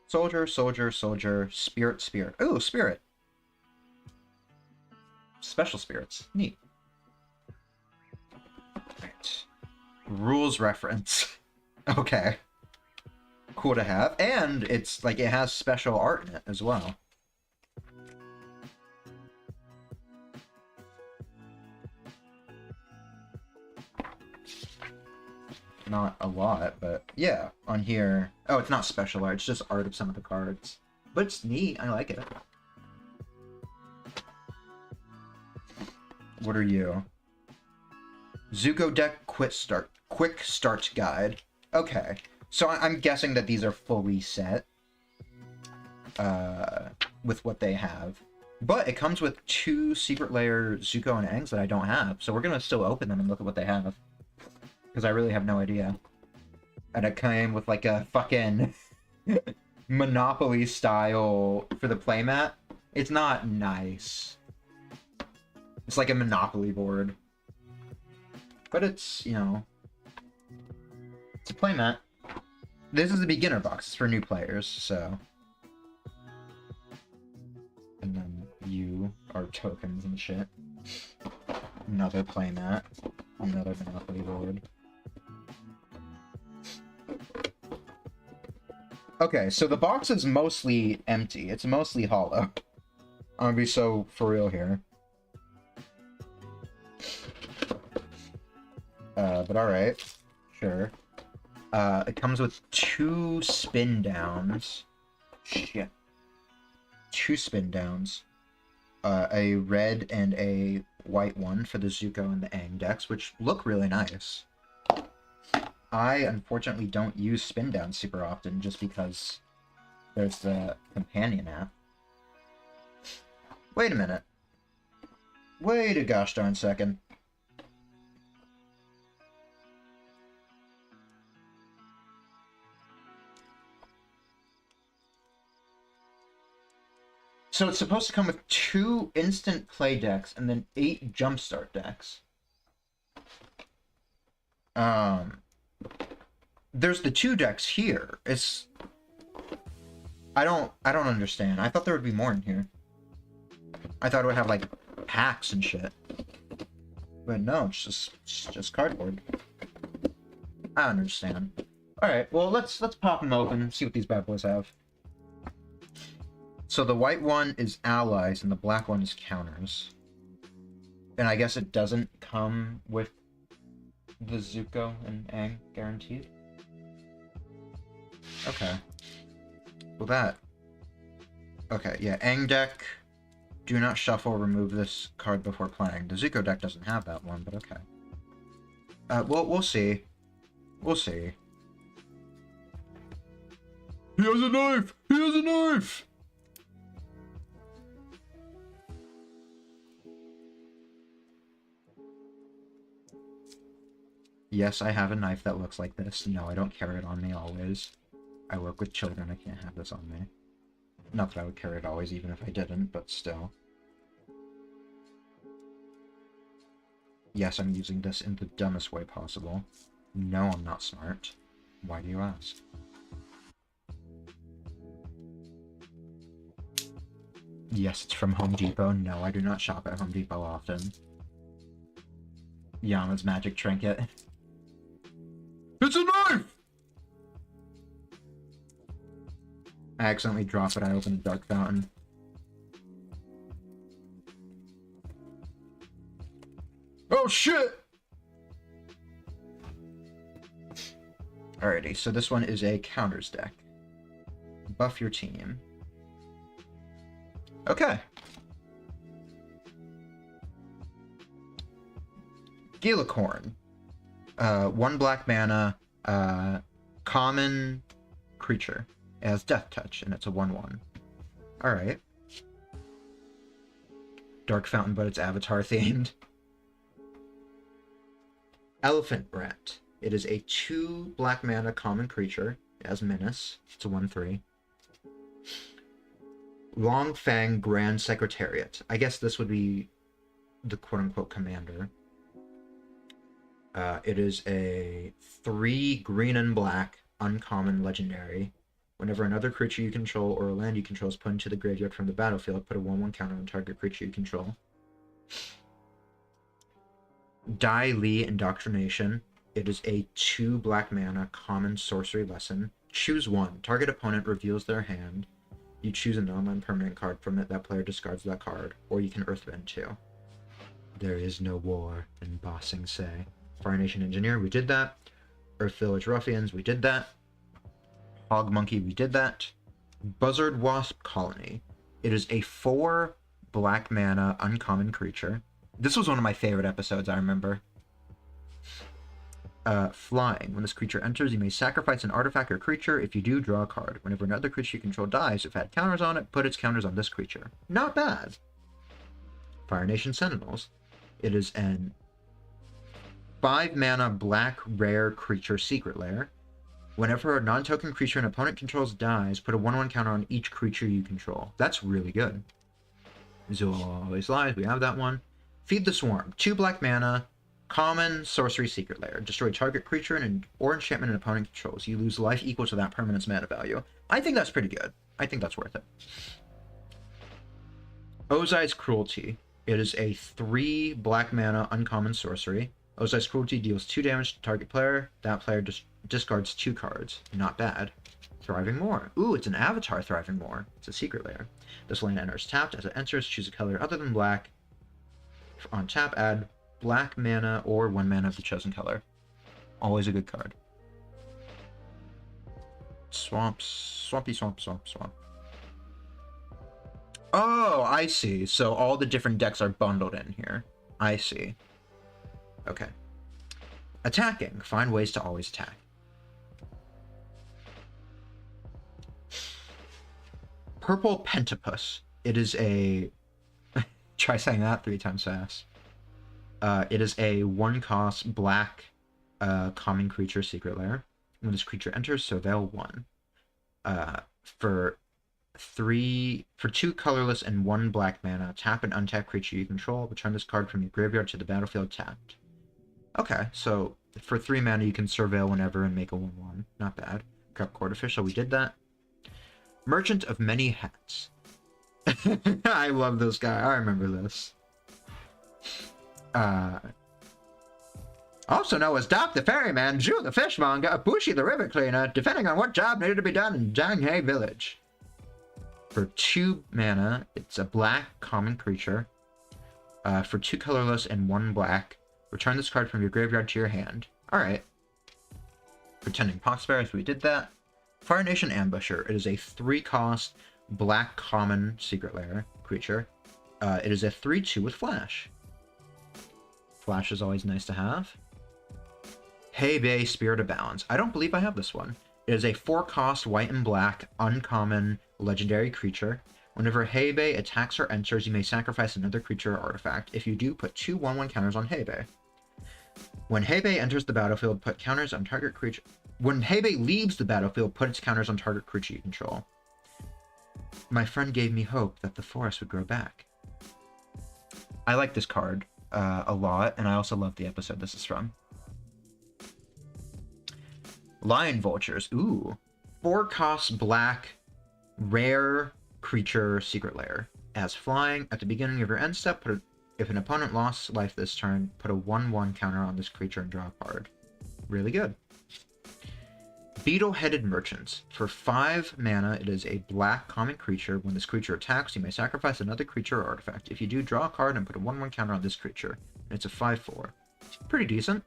Soldier, soldier, soldier, spirit, spirit. Ooh, spirit. Special spirits. Neat. Right. Rules reference. Okay. Cool to have. And it's like it has special art in it as well. Not a lot, but yeah, on here. Oh, it's not special art, it's just art of some of the cards. But it's neat, I like it. What are you? Zuko deck quick start guide. Okay, so I'm guessing that these are fully set with what they have. But it comes with 2 secret layer Zuko and Aangs that I don't have, so we're gonna still open them and look at what they have. Because I really have no idea. And it came with like a fucking Monopoly style for the playmat. It's not nice. It's like a Monopoly board. But it's, you know, it's a playmat. This is a beginner box. It's for new players, so. And then you are tokens and shit. Another playmat. Another Monopoly board. Okay, so the box is mostly empty. It's mostly hollow. I'm gonna be so for real here. But alright. Sure. It comes with 2 spin downs. Shit. 2 spin downs. A red and a white one for the Zuko and the Aang decks, which look really nice. I, unfortunately, don't use spin down super often, just because there's the companion app. Wait a minute. Wait a gosh darn second. So it's supposed to come with 2 instant play decks and then 8 jumpstart decks. There's the 2 decks here. It's... I don't understand. I thought there would be more in here. I thought it would have, like, packs and shit. But no, it's just cardboard. I understand. Alright, well, let's pop them open, see what these bad boys have. So the white one is allies, and the black one is counters. And I guess it doesn't come with the Zuko and Aang guaranteed? Okay. Well, that... Okay, yeah, Aang deck. Do not shuffle, remove this card before playing. The Zuko deck doesn't have that one, but okay. Well, we'll see. We'll see. He has a knife! He has a knife! Yes, I have a knife that looks like this. No, I don't carry it on me always. I work with children, I can't have this on me. Not that I would carry it always, even if I didn't, but still. Yes, I'm using this in the dumbest way possible. No, I'm not smart. Why do you ask? Yes, it's from Home Depot. No, I do not shop at Home Depot often. Yama's magic trinket. It's a knife! I accidentally dropped it. I opened a dark fountain. Oh shit! Alrighty, so this one is a counters deck. Buff your team. Okay. Gilicorn. 1 black mana, common creature. It has Death Touch, and it's a 1/1. Alright. Dark Fountain, but it's Avatar themed. Elephant Rat. It is a 2 black mana common creature. It has Menace. It's a 1/3. Long Fang Grand Secretariat. I guess this would be the quote-unquote commander. It is a 3 green and black uncommon legendary. Whenever another creature you control or a land you control is put into the graveyard from the battlefield, put a 1/1 counter on target creature you control. Dai Li Indoctrination. It is a 2 black mana common sorcery lesson. Choose one. Target opponent reveals their hand. You choose a non-land permanent card from it. That player discards that card. Or you can Earthbend too. There is no war in Ba Sing Se. Fire Nation Engineer, we did that. Earth Village Ruffians, we did that. Hog Monkey, we did that. Buzzard Wasp Colony. It is a 4 black mana uncommon creature. This was one of my favorite episodes, I remember. Flying. When this creature enters, you may sacrifice an artifact or creature. If you do, draw a card. Whenever another creature you control dies, if it had counters on it, put its counters on this creature. Not bad. Fire Nation Sentinels. It is an 5 mana black rare creature secret lair. Whenever a non-token creature an opponent controls dies, put a 1/1 counter on each creature you control. That's really good. Zul Always Lies, we have that one. Feed the Swarm. 2 black mana, common sorcery secret lair. Destroy target creature or enchantment an opponent controls. You lose life equal to that permanent's mana value. I think that's pretty good. I think that's worth it. Ozai's Cruelty. It is a 3 black mana uncommon sorcery. Ozai's Cruelty deals 2 damage to target player. That player discards 2 cards. Not bad. Thriving Moor. Ooh, it's an avatar Thriving Moor. It's a secret lair. This land enters tapped. As it enters, choose a color other than black. On tap, add black mana or 1 mana of the chosen color. Always a good card. Swampy swamp. Oh, I see. So all the different decks are bundled in here. I see. Okay. Attacking. Find ways to always attack. Purple Pentapus. It is a... Try saying that 3 times fast. It is a 1-cost black common creature secret lair. When this creature enters, surveil 1. For 2 colorless and 1 black mana, tap an untapped creature you control. Return this card from your graveyard to the battlefield tapped. Okay, so for 3 mana you can surveil whenever and make a 1/1. Not bad. Cup Court Official, we did that. Merchant of Many Hats. I love this guy. I remember this. Also known as Doc the Ferryman, Zhu the Fishmonger, Bushi the River Cleaner, depending on what job needed to be done in Zhanghai Village. For 2 mana, it's a black common creature. For 2 colorless and 1 black, return this card from your graveyard to your hand. Alright. Pretending Poxbearers, we did that. Fire Nation Ambusher. It is a 3-cost black common secret lair creature. It is a 3/2 with Flash. Flash is always nice to have. Hey Bay Spirit of Balance. I don't believe I have this one. It is a 4-cost white and black uncommon legendary creature. Whenever Heibei attacks or enters, you may sacrifice another creature or artifact. If you do, put 2 1/1 counters on Heibei. When Heibei enters the battlefield, put counters on target creature. When Heibei leaves the battlefield, put its counters on target creature you control. My friend gave me hope that the forest would grow back. I like this card a lot, and I also love the episode this is from. Lion Vultures. Ooh. 4-cost black rare creature secret lair. As flying, at the beginning of your end step, if an opponent lost life this turn, put a 1/1 counter on this creature and draw a card. Really good. Beetle-Headed Merchants. For 5 mana, it is a black common creature. When this creature attacks, you may sacrifice another creature or artifact. If you do, draw a card and put a 1/1 counter on this creature. And it's a 5/4. Pretty decent.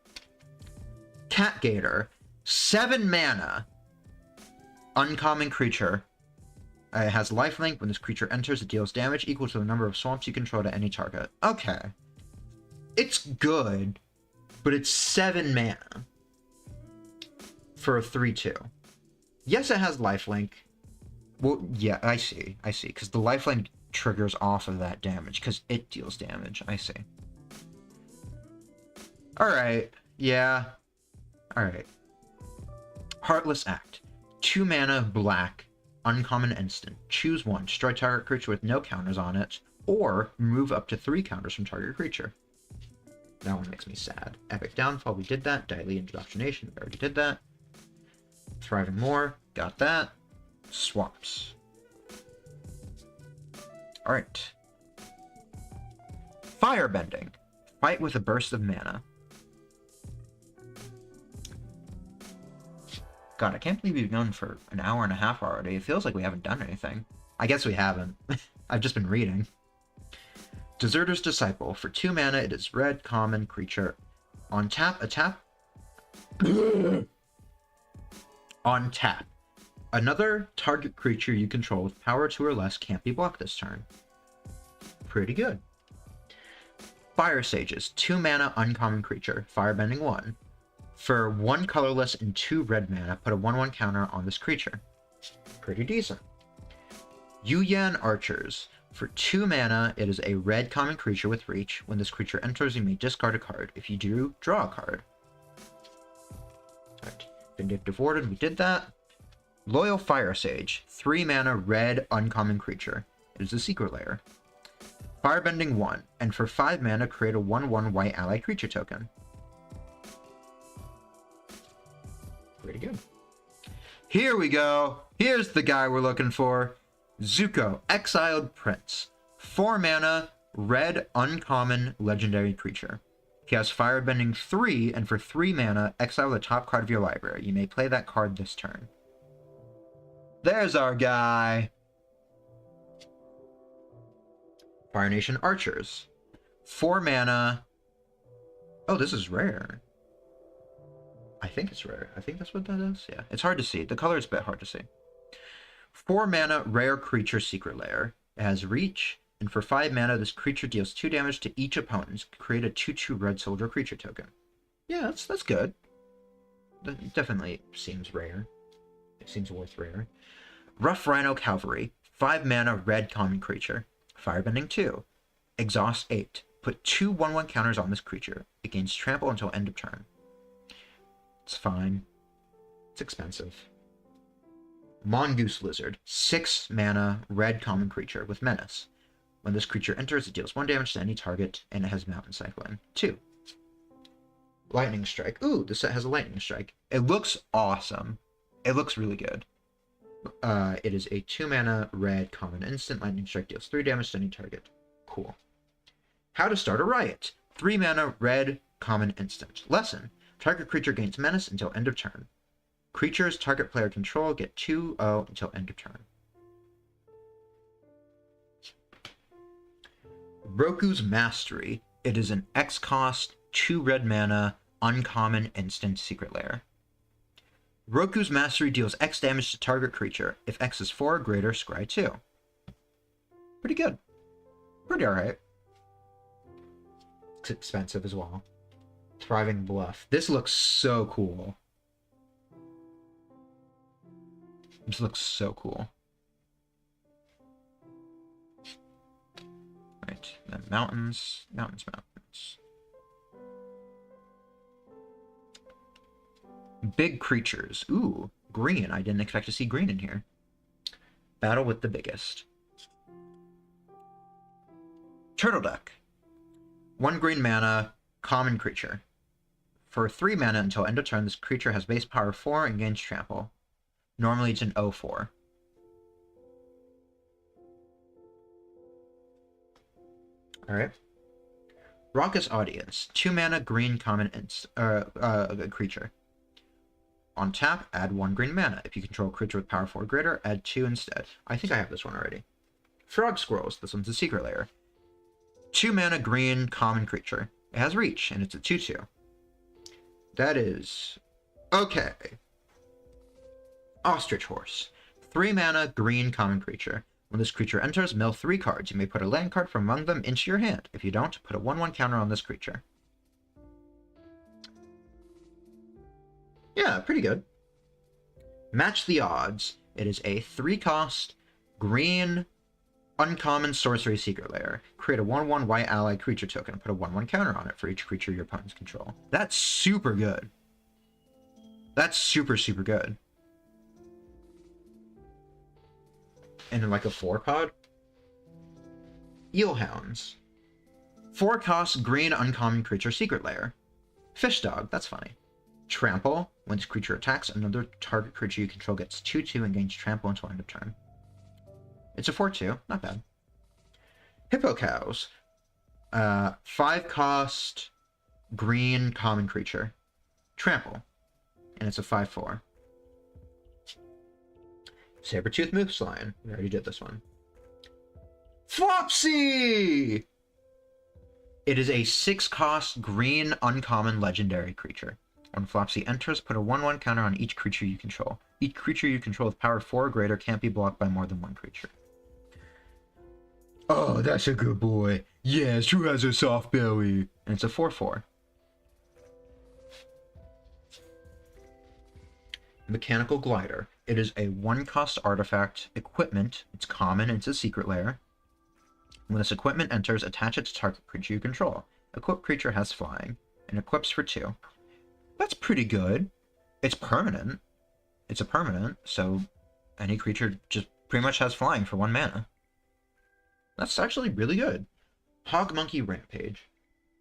Cat Gator. 7 mana. Uncommon creature. It has lifelink. When this creature enters, it deals damage equal to the number of swamps you control to any target. Okay. It's good, but it's 7 mana. For a 3/2. Yes, it has lifelink. Well, yeah, I see. Because the lifelink triggers off of that damage, because it deals damage. I see. Alright. Yeah. Alright. Heartless Act. 2 mana, black, uncommon instant. Choose one. Destroy target creature with no counters on it, or remove up to 3 counters from target creature. That one makes me sad. Epic Downfall, we did that. Daily Indoctrination, we already did that. Thriving More, got that. Swaps. Alright. Firebending. Fight with a burst of mana. God, I can't believe we've gone for an hour and a half already. It feels like we haven't done anything. I guess we haven't. I've just been reading. Deserter's Disciple. For 2 mana, it is red, common, creature. On tap, a tap. On tap. Another target creature you control with power 2 or less can't be blocked this turn. Pretty good. Fire Sages. 2 mana, uncommon creature. Firebending 1. For 1 colorless and 2 red mana, put a 1/1 counter on this creature. Pretty decent. Yuyan Archers. For 2 mana, it is a red common creature with reach. When this creature enters, you may discard a card. If you do, draw a card. Right. Vindictive Warden, we did that. Loyal Fire Sage. 3 mana, red, uncommon creature. It is a secret lair. Firebending 1, and for 5 mana, create a 1/1 white ally creature token. Pretty good. Here we go. Here's the guy we're looking for. Zuko, Exiled Prince. 4 mana, red, uncommon, legendary creature. He has Firebending 3, and for 3 mana, exile the top card of your library. You may play that card this turn. There's our guy. Fire Nation Archers. 4 mana. Oh, this is rare. I think it's rare. I think that's what that is. Yeah, it's hard to see. The color is a bit hard to see. 4 mana, rare creature, secret lair. It has reach, and for 5 mana, this creature deals 2 damage to each opponent. Create a 2/2 red soldier creature token. Yeah, that's good. That definitely seems rare. It seems worth rare. Rough Rhino Cavalry. 5 mana, red common creature. Firebending 2. Exhaust 8. Put 2 1/1 counters on this creature. It gains trample until end of turn. It's fine. It's expensive. Mongoose Lizard. 6 mana, red common creature with menace. When this creature enters, it deals 1 damage to any target, and it has mountain cycling. 2. Lightning Strike. Ooh, this set has a Lightning Strike. It looks awesome. It looks really good. It is a 2 mana, red common instant. Lightning Strike deals 3 damage to any target. Cool. How to Start a Riot. 3 mana, red common instant. Lesson. Target creature gains menace until end of turn. Creatures target player control get 2/0 until end of turn. Roku's Mastery. It is an X cost, 2 red mana, uncommon instant secret lair. Roku's Mastery deals X damage to target creature. If X is 4 or greater, scry 2. Pretty good. Pretty alright. It's expensive as well. Thriving Bluff. This looks so cool. This looks so cool. Right, then mountains. Big creatures. Ooh, green. I didn't expect to see green in here. Battle with the biggest. Turtle Duck. 1 green mana, common creature. For 3 mana until end of turn, this creature has base power 4 and gains trample. Normally it's an 0/4. Alright. Raucous Audience. 2 mana, green common creature. On tap, add 1 green mana. If you control a creature with power 4 or greater, add 2 instead. I think I have this one already. Frog Squirrels. This one's a secret lair. 2 mana, green common creature. It has reach, and it's a 2/2. That is... okay. Ostrich Horse. 3 mana, green common creature. When this creature enters, mill 3 cards. You may put a land card from among them into your hand. If you don't, put a 1/1 counter on this creature. Yeah, pretty good. Match the Odds. It is a 3 cost, green Uncommon Sorcery Secret Lair. Create a 1/1 white ally creature token and put a 1/1 counter on it for each creature your opponents control. That's super good. That's super, super good. And then like a 4-pod? Eelhounds. 4-cost green uncommon creature Secret Lair. Fish Dog, that's funny. Trample. When this creature attacks, another target creature you control gets 2/2 and gains trample until end of turn. It's a 4/2, not bad. Hippo Cows. 5-cost green common creature. Trample. And it's a 5/4. Sabertooth Moose-Lion. We already did this one. Flopsy! It is a 6-cost green uncommon legendary creature. When Flopsy enters, put a 1/1 counter on each creature you control. Each creature you control with power 4 or greater can't be blocked by more than one creature. Oh, that's a good boy. Yes, who has a soft belly? And it's a 4/4. Mechanical Glider. It is a 1-cost artifact equipment. It's common. It's a secret lair. When this equipment enters, attach it to target creature you control. Equipped creature has flying, and equips for 2. That's pretty good. It's permanent. It's a permanent, so any creature just pretty much has flying for 1 mana. That's actually really good. Hog Monkey Rampage.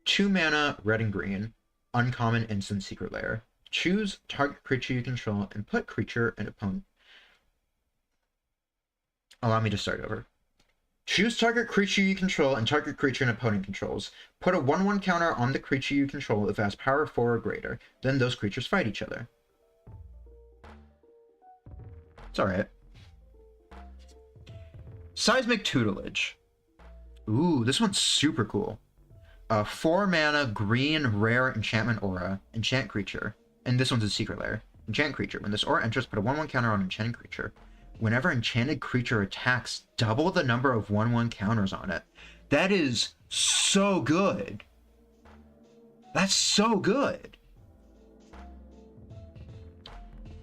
2 mana, red and green. Uncommon instant secret lair. Choose target creature you control and put creature and opponent. Allow me to start over. Choose target creature you control and target creature and opponent controls. Put a 1/1 counter on the creature you control if it has power 4 or greater. Then those creatures fight each other. It's alright. Seismic Tutelage. Ooh, this one's super cool. A 4 mana green rare enchantment aura. Enchant creature. And this one's a secret lair. Enchant creature. When this aura enters, put a 1/1 counter on enchanted creature. Whenever enchanted creature attacks, double the number of 1/1 counters on it. That is so good. That's so good.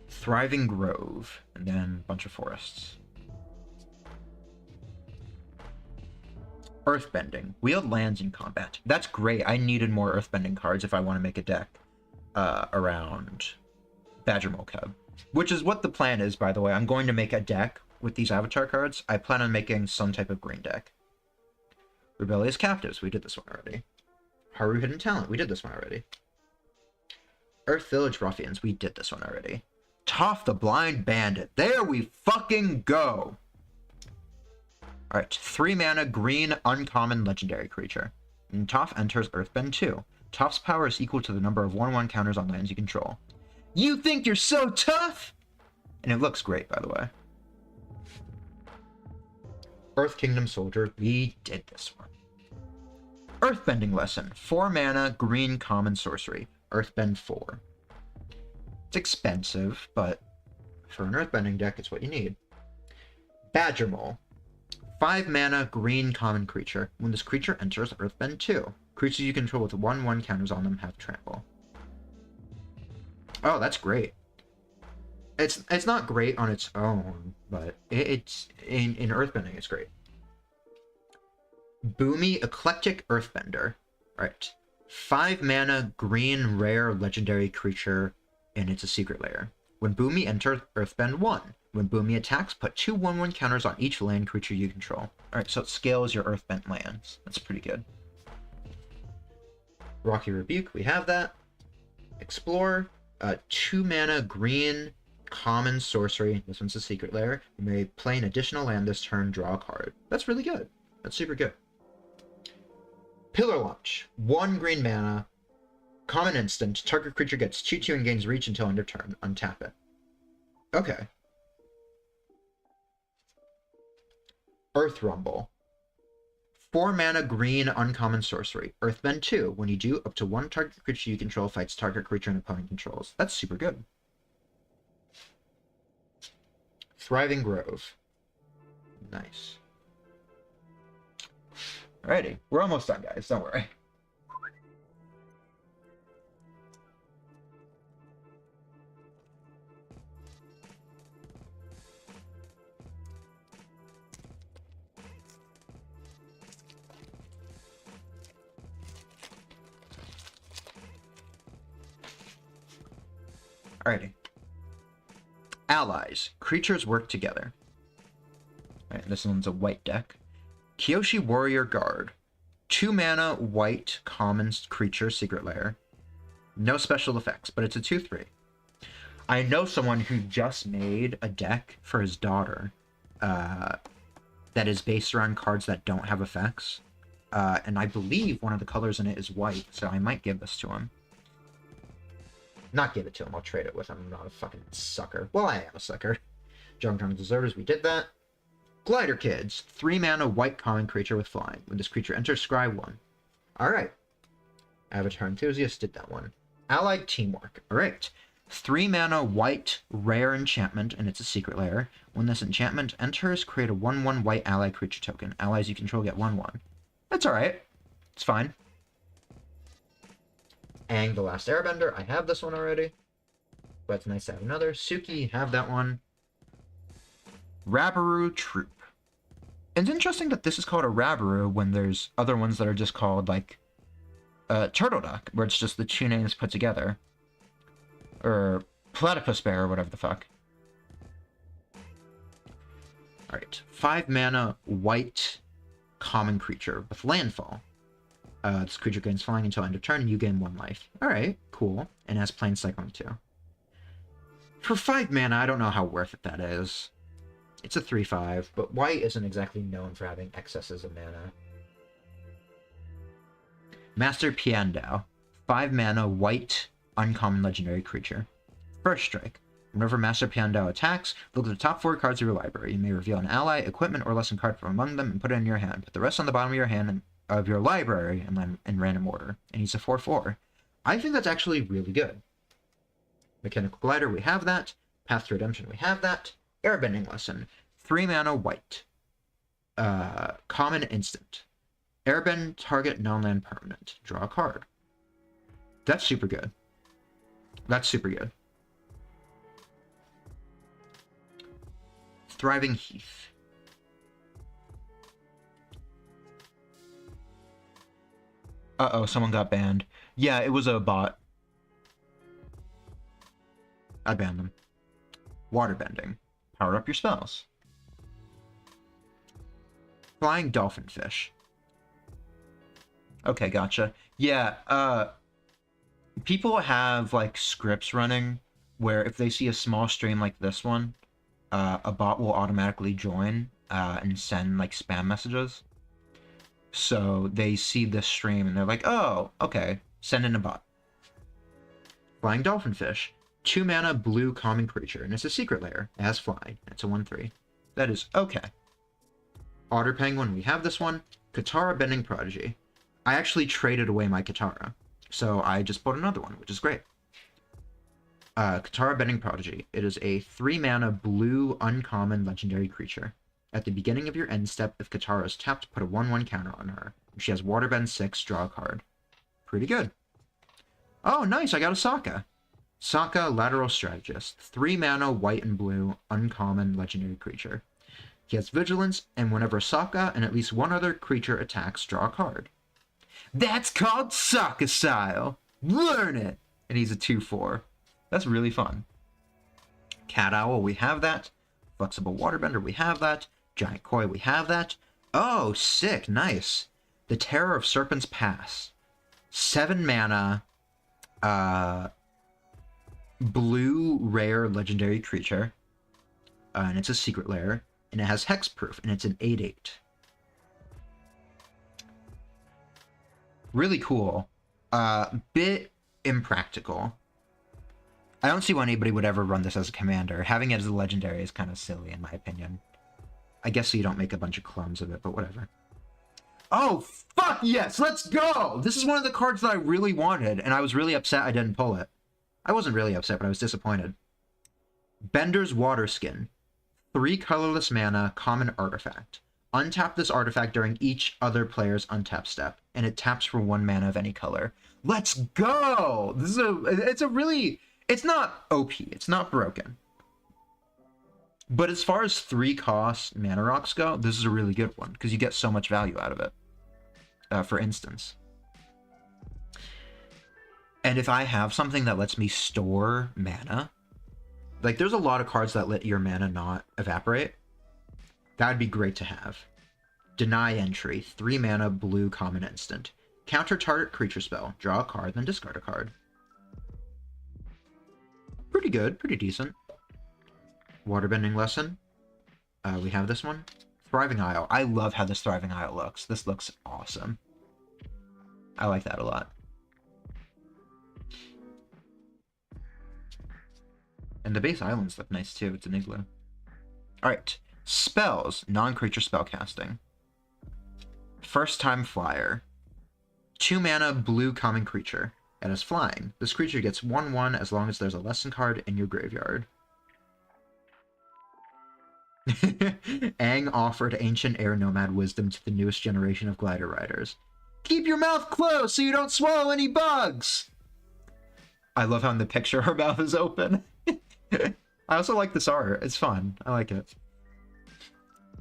Thriving Grove. And then a bunch of forests. Earthbending. Wield lands in combat. That's great. I needed more Earthbending cards if I want to make a deck around Badgermole Cub. Which is what the plan is, by the way. I'm going to make a deck with these avatar cards. I plan on making some type of green deck. Rebellious Captives. We did this one already. Haru Hidden Talent. We did this one already. Earth Village Ruffians. We did this one already. Toph the Blind Bandit. There we fucking go! Alright, 3 mana, green, uncommon, legendary creature. When Toph enters, Earthbend 2. Toph's power is equal to the number of 1/1 counters on lands you control. You think you're so tough? And it looks great, by the way. Earth Kingdom Soldier. We did this one. Earthbending Lesson. 4 mana, green, common, sorcery. Earthbend 4. It's expensive, but for an Earthbending deck, it's what you need. Badgermole. 5 mana, green, common creature. When this creature enters, Earthbend 2. Creatures you control with 1/1 counters on them have trample. Oh, that's great. It's not great on its own, but it's in Earthbending, it's great. Boomy Eclectic Earthbender. Alright. 5 mana, green, rare, legendary creature, and it's a secret lair. When Boomy enters, Earthbend 1. When Boomy attacks, put 2 1/1 counters on each land creature you control. Alright, so it scales your Earthbent lands. That's pretty good. Rocky Rebuke, we have that. Explore. 2 mana, green, common, sorcery. This one's a secret lair. You may play an additional land this turn, draw a card. That's really good. That's super good. Pillar Launch. 1 green mana, common instant. Target creature gets 2/2 and gains reach until end of turn. Untap it. Okay. Earth Rumble. 4 mana, green, uncommon, sorcery. Earthbend 2. When you do, up to 1 target creature you control fights target creature and opponent controls. That's super good. Thriving Grove. Nice. Alrighty. We're almost done, guys. Don't worry. Alrighty. Allies. Creatures work together. Alright, this one's a white deck. Kyoshi Warrior Guard. 2 mana, white, common creature, secret lair. No special effects, but it's a 2/3. I know someone who just made a deck for his daughter that is based around cards that don't have effects. And I believe one of the colors in it is white, so I might give this to him. Not give it to him, I'll trade it with him. I'm not a fucking sucker. Well, I am a sucker. Junktown Deserters, we did that. Glider Kids. 3 mana, white common creature with flying. When this creature enters, scry 1. Alright. Avatar Enthusiast did that one. Allied Teamwork. Alright. 3 mana, white, rare enchantment, and it's a secret lair. When this enchantment enters, create a 1/1 white ally creature token. Allies you control get 1/1. That's alright. It's fine. Aang, the Last Airbender. I have this one already. But it's nice to have another. Suki, have that one. Rabaru Troop. It's interesting that this is called a Rabaru when there's other ones that are just called, like, Turtle Duck, where it's just the 2 names put together. Or Platypus Bear, or whatever the fuck. Alright. 5 mana, white, common creature with landfall. This creature gains flying until end of turn, and you gain 1 life. Alright, cool. And has plain cycling too. For 5 mana, I don't know how worth it that is. It's a 3/5, but white isn't exactly known for having excesses of mana. Master Piandao. 5 mana, white, uncommon legendary creature. First strike. Whenever Master Piandao attacks, look at the top 4 cards of your library. You may reveal an ally, equipment, or lesson card from among them and put it in your hand. Put the rest on the bottom of your hand and of your library and then in random order. And he's a 4/4. I think that's actually really good. Mechanical Glider, we have that. Path to Redemption, we have that. Airbending Lesson. 3 mana, white. Common instant. Airbend target non-land permanent. Draw a card. That's super good. That's super good. Thriving Heath. Uh-oh, someone got banned. Yeah, it was a bot. I banned them. Waterbending. Power up your spells. Flying Dolphin Fish. Okay, gotcha. Yeah, people have, like, scripts running where if they see a small stream like this one, a bot will automatically join and send, like, spam messages. So they see this stream and they're like, oh, okay, send in a bot. Flying Dolphin Fish. 2 mana, blue common creature, and it's a secret lair. It has flying. It's a 1/3. That is okay. Otter Penguin, we have this one. Katara Bending Prodigy. I actually traded away my Katara, so I just bought another one, which is great. Katara Bending Prodigy. It is a 3 mana, blue, uncommon legendary creature. At the beginning of your end step, if Katara is tapped, put a 1/1 counter on her. If she has Waterbend 6, draw a card. Pretty good. Oh, nice, I got a Sokka. Sokka, Lateral Strategist. 3 mana, white and blue, uncommon legendary creature. He has Vigilance, and whenever Sokka and at least one other creature attacks, draw a card. That's called Sokka style! Learn it! And he's a 2/4. That's really fun. Cat Owl, we have that. Flexible Waterbender, we have that. Giant Koi, we have that. Oh, sick, nice. The Terror of Serpent's Pass. 7 mana, blue, rare, legendary creature. And it's a secret lair. And it has hexproof, and it's an 8/8. Really cool. Bit impractical. I don't see why anybody would ever run this as a commander. Having it as a legendary is kind of silly, in my opinion. I guess so you don't make a bunch of clones of it, but whatever. Oh, fuck yes! Let's go! This is one of the cards that I really wanted, and I was really upset I didn't pull it. I wasn't really upset, but I was disappointed. Bender's Waterskin. 3 colorless mana, common artifact. Untap this artifact during each other player's untap step, and it taps for 1 mana of any color. Let's go! This is it's a really... It's not OP, it's not broken. But as far as 3 cost mana rocks go, this is a really good one, because you get so much value out of it. For instance. And if I have something that lets me store mana, like there's a lot of cards that let your mana not evaporate. That would be great to have. Deny entry, 3 mana, blue, common instant. Counter target creature spell. Draw a card, then discard a card. Pretty good, pretty decent. Waterbending lesson. We have this one. Thriving Isle. I love how this Thriving Isle looks. This looks awesome. I like that a lot. And the base islands look nice too. It's an igloo. Alright. Spells. Non-creature spellcasting. First time flyer. 2 mana, blue common creature. It has flying. This creature gets 1/1 as long as there's a lesson card in your graveyard. Aang offered ancient air nomad wisdom to the newest generation of glider riders. Keep your mouth closed so you don't swallow any bugs! I love how in the picture her mouth is open. I also like this art. It's fun. I like it.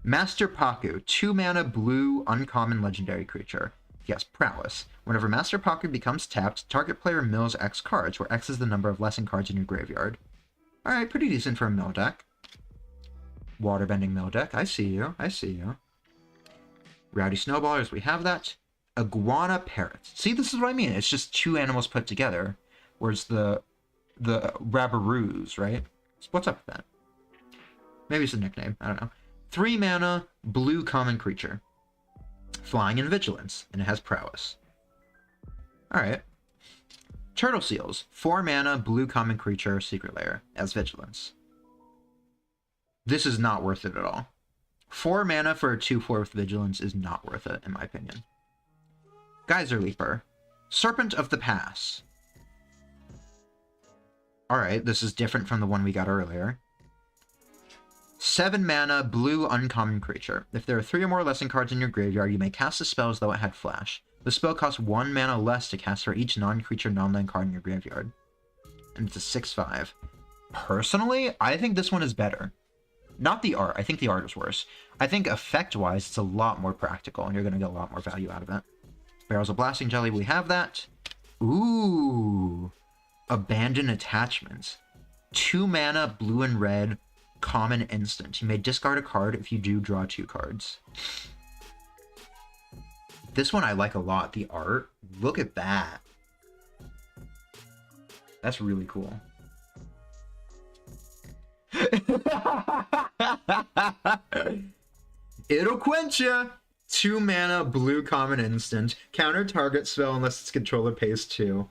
Master Paku, 2 mana, blue, uncommon legendary creature. He has prowess. Whenever Master Paku becomes tapped, target player mills X cards, where X is the number of lesson cards in your graveyard. Alright, pretty decent for a mill deck. Waterbending mill deck. I see you. I see you. Rowdy Snowballers, we have that. Iguana Parrot. See, this is what I mean. It's just 2 animals put together. Whereas the Rabaroos, right? So what's up with that? Maybe it's a nickname. I don't know. 3 mana, blue common creature. Flying and vigilance, and it has prowess. Alright. Turtle Seals. 4 mana, blue common creature, secret lair, as vigilance. This is not worth it at all. 4 mana for a 2/4 with vigilance is not worth it, in my opinion. Geyser Leaper. Serpent of the Pass. Alright, this is different from the one we got earlier. 7 mana, blue uncommon creature. If there are 3 or more lesson cards in your graveyard, you may cast the spell as though it had flash. The spell costs 1 mana less to cast for each non-creature non-land card in your graveyard. And it's a 6/5. Personally, I think this one is better. Not the art. I think the art is worse. I think effect-wise, it's a lot more practical, and you're going to get a lot more value out of it. Barrels of Blasting Jelly, we have that. Ooh. Abandon Attachments. 2 mana, blue and red, common instant. You may discard a card. If you do, draw 2 cards. This one I like a lot. The art. Look at that. That's really cool. It'll quench ya! 2 mana, blue common instant. Counter target spell unless its controller pays 2.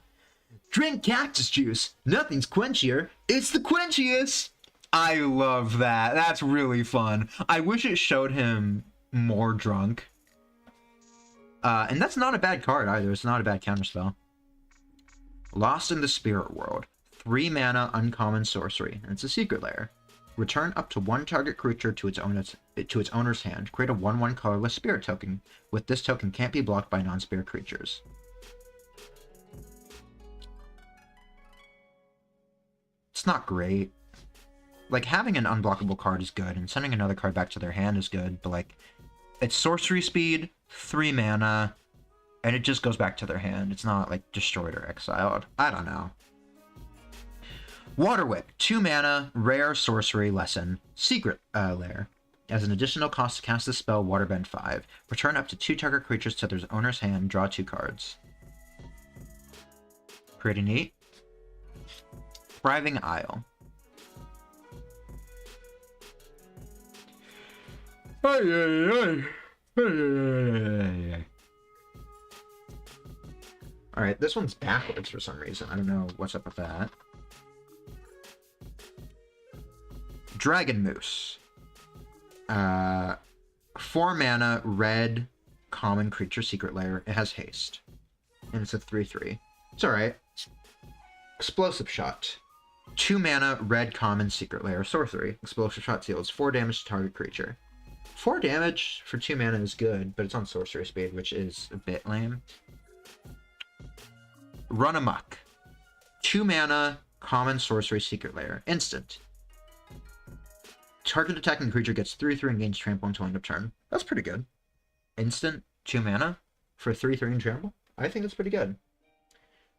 Drink cactus juice. Nothing's quenchier. It's the quenchiest! I love that. That's really fun. I wish it showed him more drunk. And that's not a bad card either. It's not a bad counterspell. Lost in the Spirit World. 3 mana, uncommon sorcery. And it's a secret lair. Return up to 1 target creature to its owner's hand. Create a 1/1 colorless spirit token. With this token can't be blocked by non-spirit creatures. It's not great. Like, having an unblockable card is good, and sending another card back to their hand is good, but, like, it's sorcery speed, 3 mana, and it just goes back to their hand. It's not, like, destroyed or exiled. I don't know. Water Whip, 2 mana, rare sorcery lesson, secret lair. As an additional cost to cast this spell, Waterbend 5. Return up to 2 target creatures to their owner's hand, draw 2 cards. Pretty neat. Thriving Isle. Alright, this one's backwards for some reason. I don't know what's up with that. Dragon Moose. 4 mana, red, common creature, secret lair. It has haste. And it's a 3/3. It's alright. Explosive Shot. 2 mana, red, common, secret lair, sorcery. Explosive Shot deals 4 damage to target creature. 4 damage for 2 mana is good, but it's on sorcery speed, which is a bit lame. Run Amok. 2 mana, common, sorcery, secret lair. Instant. Target attacking creature gets 3/3 and gains trample until end of turn. That's pretty good. Instant, 2 mana for 3/3 and trample? I think that's pretty good.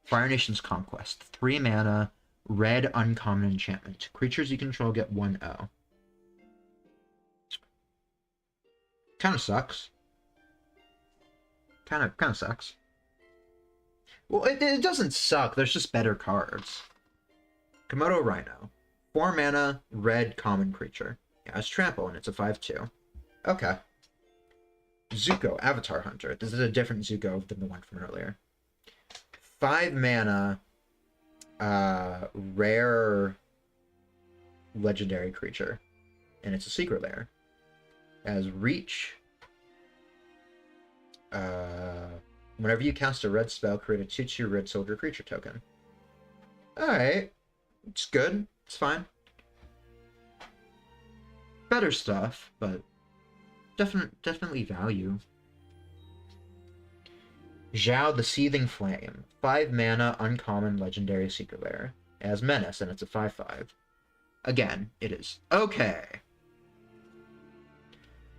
Fire Nation's Conquest. 3 mana, red uncommon enchantment. Creatures you control get 1/0. Kind of sucks. Kind of sucks. Well, it doesn't suck. There's just better cards. Komodo Rhino. 4 mana, red common creature. Yeah, it's trample, and it's a 5/2. Okay. Zuko, Avatar Hunter. This is a different Zuko than the one from earlier. 5 mana, rare legendary creature. And it's a secret lair. As reach. Whenever you cast a red spell, create a 2/2 red soldier creature token. Alright. It's good. It's fine. Better stuff, but definitely value. Zhao the Seething Flame. 5 mana, uncommon, legendary secret lair. It has menace, and it's a 5/5. Again, it is okay.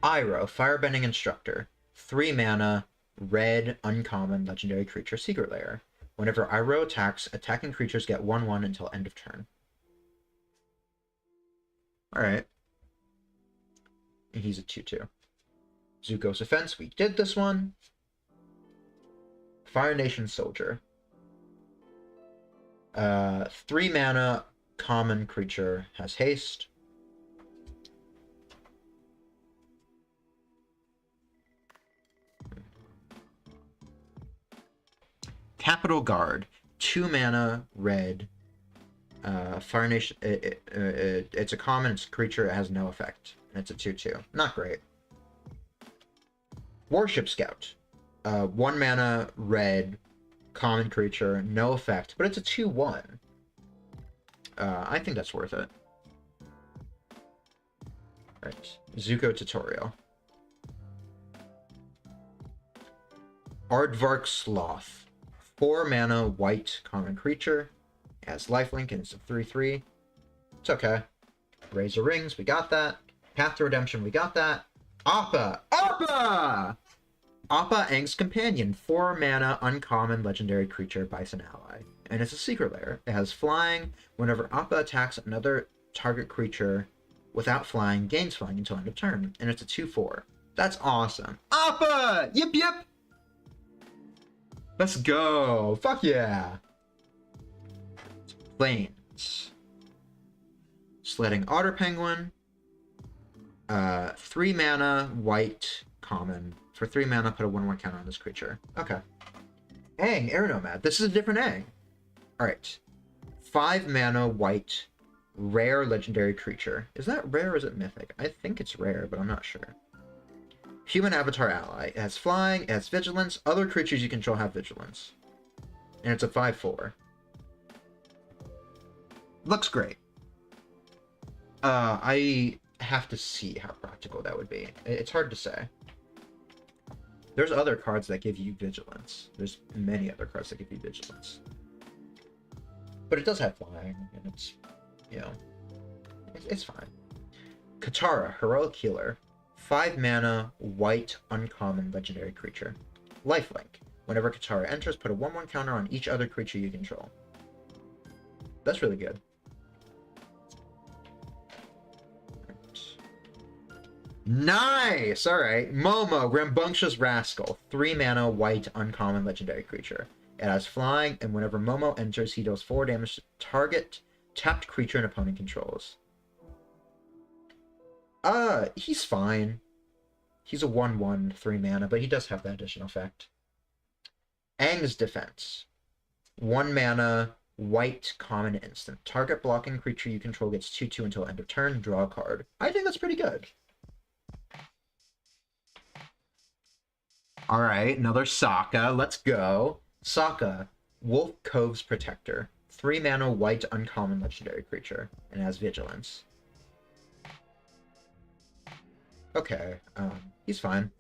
Iroh, Firebending Instructor. 3 mana, red, uncommon, legendary creature, secret lair. Whenever Iroh attacks, attacking creatures get 1/1 until end of turn. Alright. And he's a 2/2. Zuko's Offense, we did this one. Fire Nation Soldier. 3 mana, common creature, has haste. Capital Guard. 2 mana, red. Fire Nation. It's a common, it's a creature, it has no effect. And it's a 2/2. Not great. Warship Scout. 1 mana, red, common creature, no effect, but it's a 2/1. I think that's worth it. Right. Zuko Tutorial. Aardvark Sloth. 4 mana, white, common creature. It has lifelink and it's a 3/3. It's okay. Razor Rings, we got that. Path to Redemption, we got that. Appa! Appa! Appa, Aang's Companion. 4 mana, uncommon, legendary creature, Bison ally. And it's a secret lair. It has flying. Whenever Appa attacks another target creature without flying, gains flying until end of turn. And it's a 2/4. That's awesome. Appa! Yip yip! Let's go! Fuck yeah! Planes. Sledding Otter Penguin. 3 mana, white, common. For 3 mana, put a 1/1 counter on this creature. Okay. Aang, Air Nomad. This is a different Aang. Alright. 5 mana, white, rare legendary creature. Is that rare or is it mythic? I think it's rare, but I'm not sure. Human Avatar Ally. It has flying, it has vigilance. Other creatures you control have vigilance. And it's a 5/4. Looks great. I have to see how practical that would be. It's hard to say. There's other cards that give you vigilance. There's many other cards that give you vigilance. But it does have flying, and it's, you know, it's fine. Katara, Heroic Healer. 5 mana, white, uncommon, legendary creature. Lifelink. Whenever Katara enters, put a 1/1 counter on each other creature you control. That's really good. Nice! Alright. Momo, Rambunctious Rascal. 3 mana, white, uncommon, legendary creature. It has flying, and whenever Momo enters, he deals 4 damage to target tapped creature an opponent controls. He's fine. He's a 1/1, 3 mana, but he does have that additional effect. Aang's Defense. 1 mana, white, common, instant. Target blocking creature you control gets 2/2 until end of turn. Draw a card. I think that's pretty good. Alright, another Sokka. Let's go. Sokka, Wolf Cove's Protector. 3 mana, white, uncommon, legendary creature. And has vigilance. Okay, he's fine.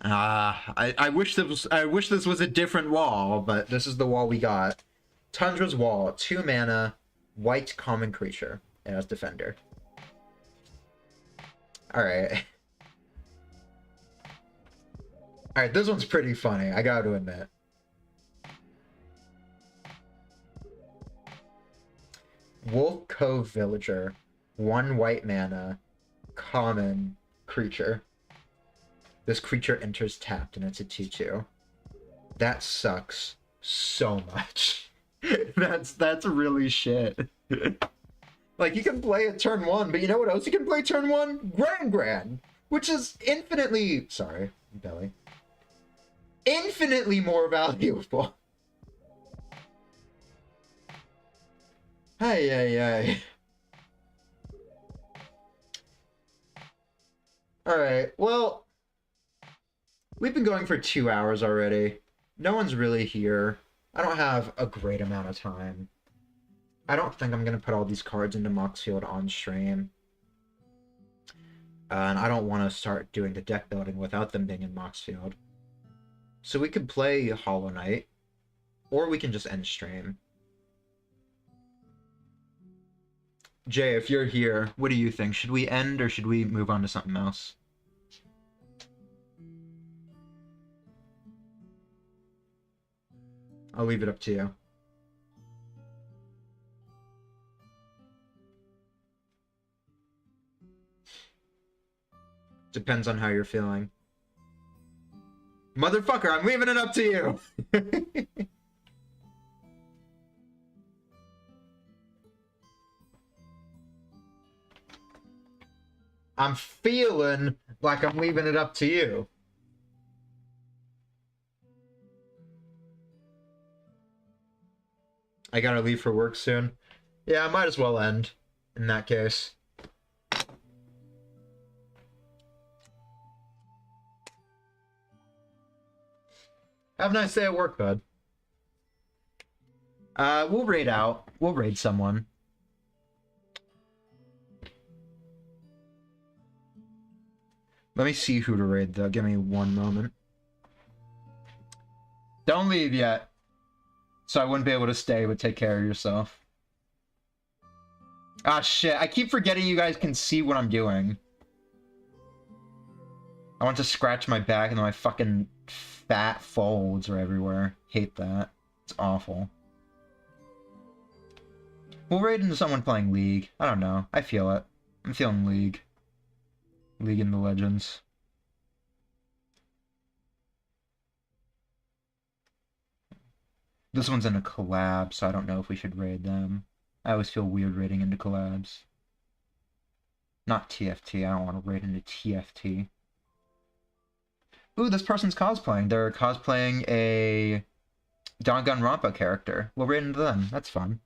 I wish this was a different wall, but this is the wall we got. Tundra's Wall, 2 mana, white, common creature. It has Defender. Alright. Alright, this one's pretty funny, I gotta admit. Wolf Cove Villager. 1 white mana. Common creature. This creature enters tapped and it's a 2/2. That sucks so much. that's really shit. Like, you can play it turn 1, but you know what else you can play turn 1? Grand, which is infinitely... Sorry, belly. Infinitely more valuable. Hey. Alright, well... We've been going for 2 hours already. No one's really here. I don't have a great amount of time. I don't think I'm going to put all these cards into Moxfield on stream. And I don't want to start doing the deck building without them being in Moxfield. So we could play Hollow Knight. Or we can just end stream. Jay, if you're here, what do you think? Should we end or should we move on to something else? I'll leave it up to you. Depends on how you're feeling. Motherfucker, I'm leaving it up to you! I'm feeling like I'm leaving it up to you. I gotta leave for work soon. Yeah, I might as well end in that case. Have a nice day at work, bud. We'll raid out. We'll raid someone. Let me see who to raid, though. Give me one moment. Don't leave yet. So I wouldn't be able to stay, but take care of yourself. Ah, shit. I keep forgetting you guys can see what I'm doing. I want to scratch my back and my fucking fat folds are everywhere. Hate that. It's awful. We'll raid into someone playing League. I don't know. I feel it. I'm feeling League. League in the Legends. This one's in a collab, so I don't know if we should raid them. I always feel weird raiding into collabs. Not TFT. I don't want to raid into TFT. Ooh, this person's cosplaying. They're cosplaying a Danganronpa character. We'll raid into them. That's fun.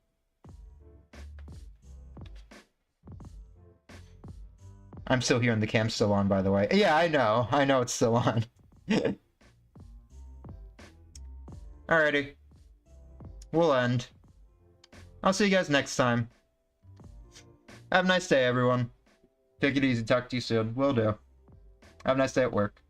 I'm still here and the cam's still on, by the way. Yeah, I know. I know it's still on. Alrighty. We'll end. I'll see you guys next time. Have a nice day, everyone. Take it easy. Talk to you soon. Will do. Have a nice day at work.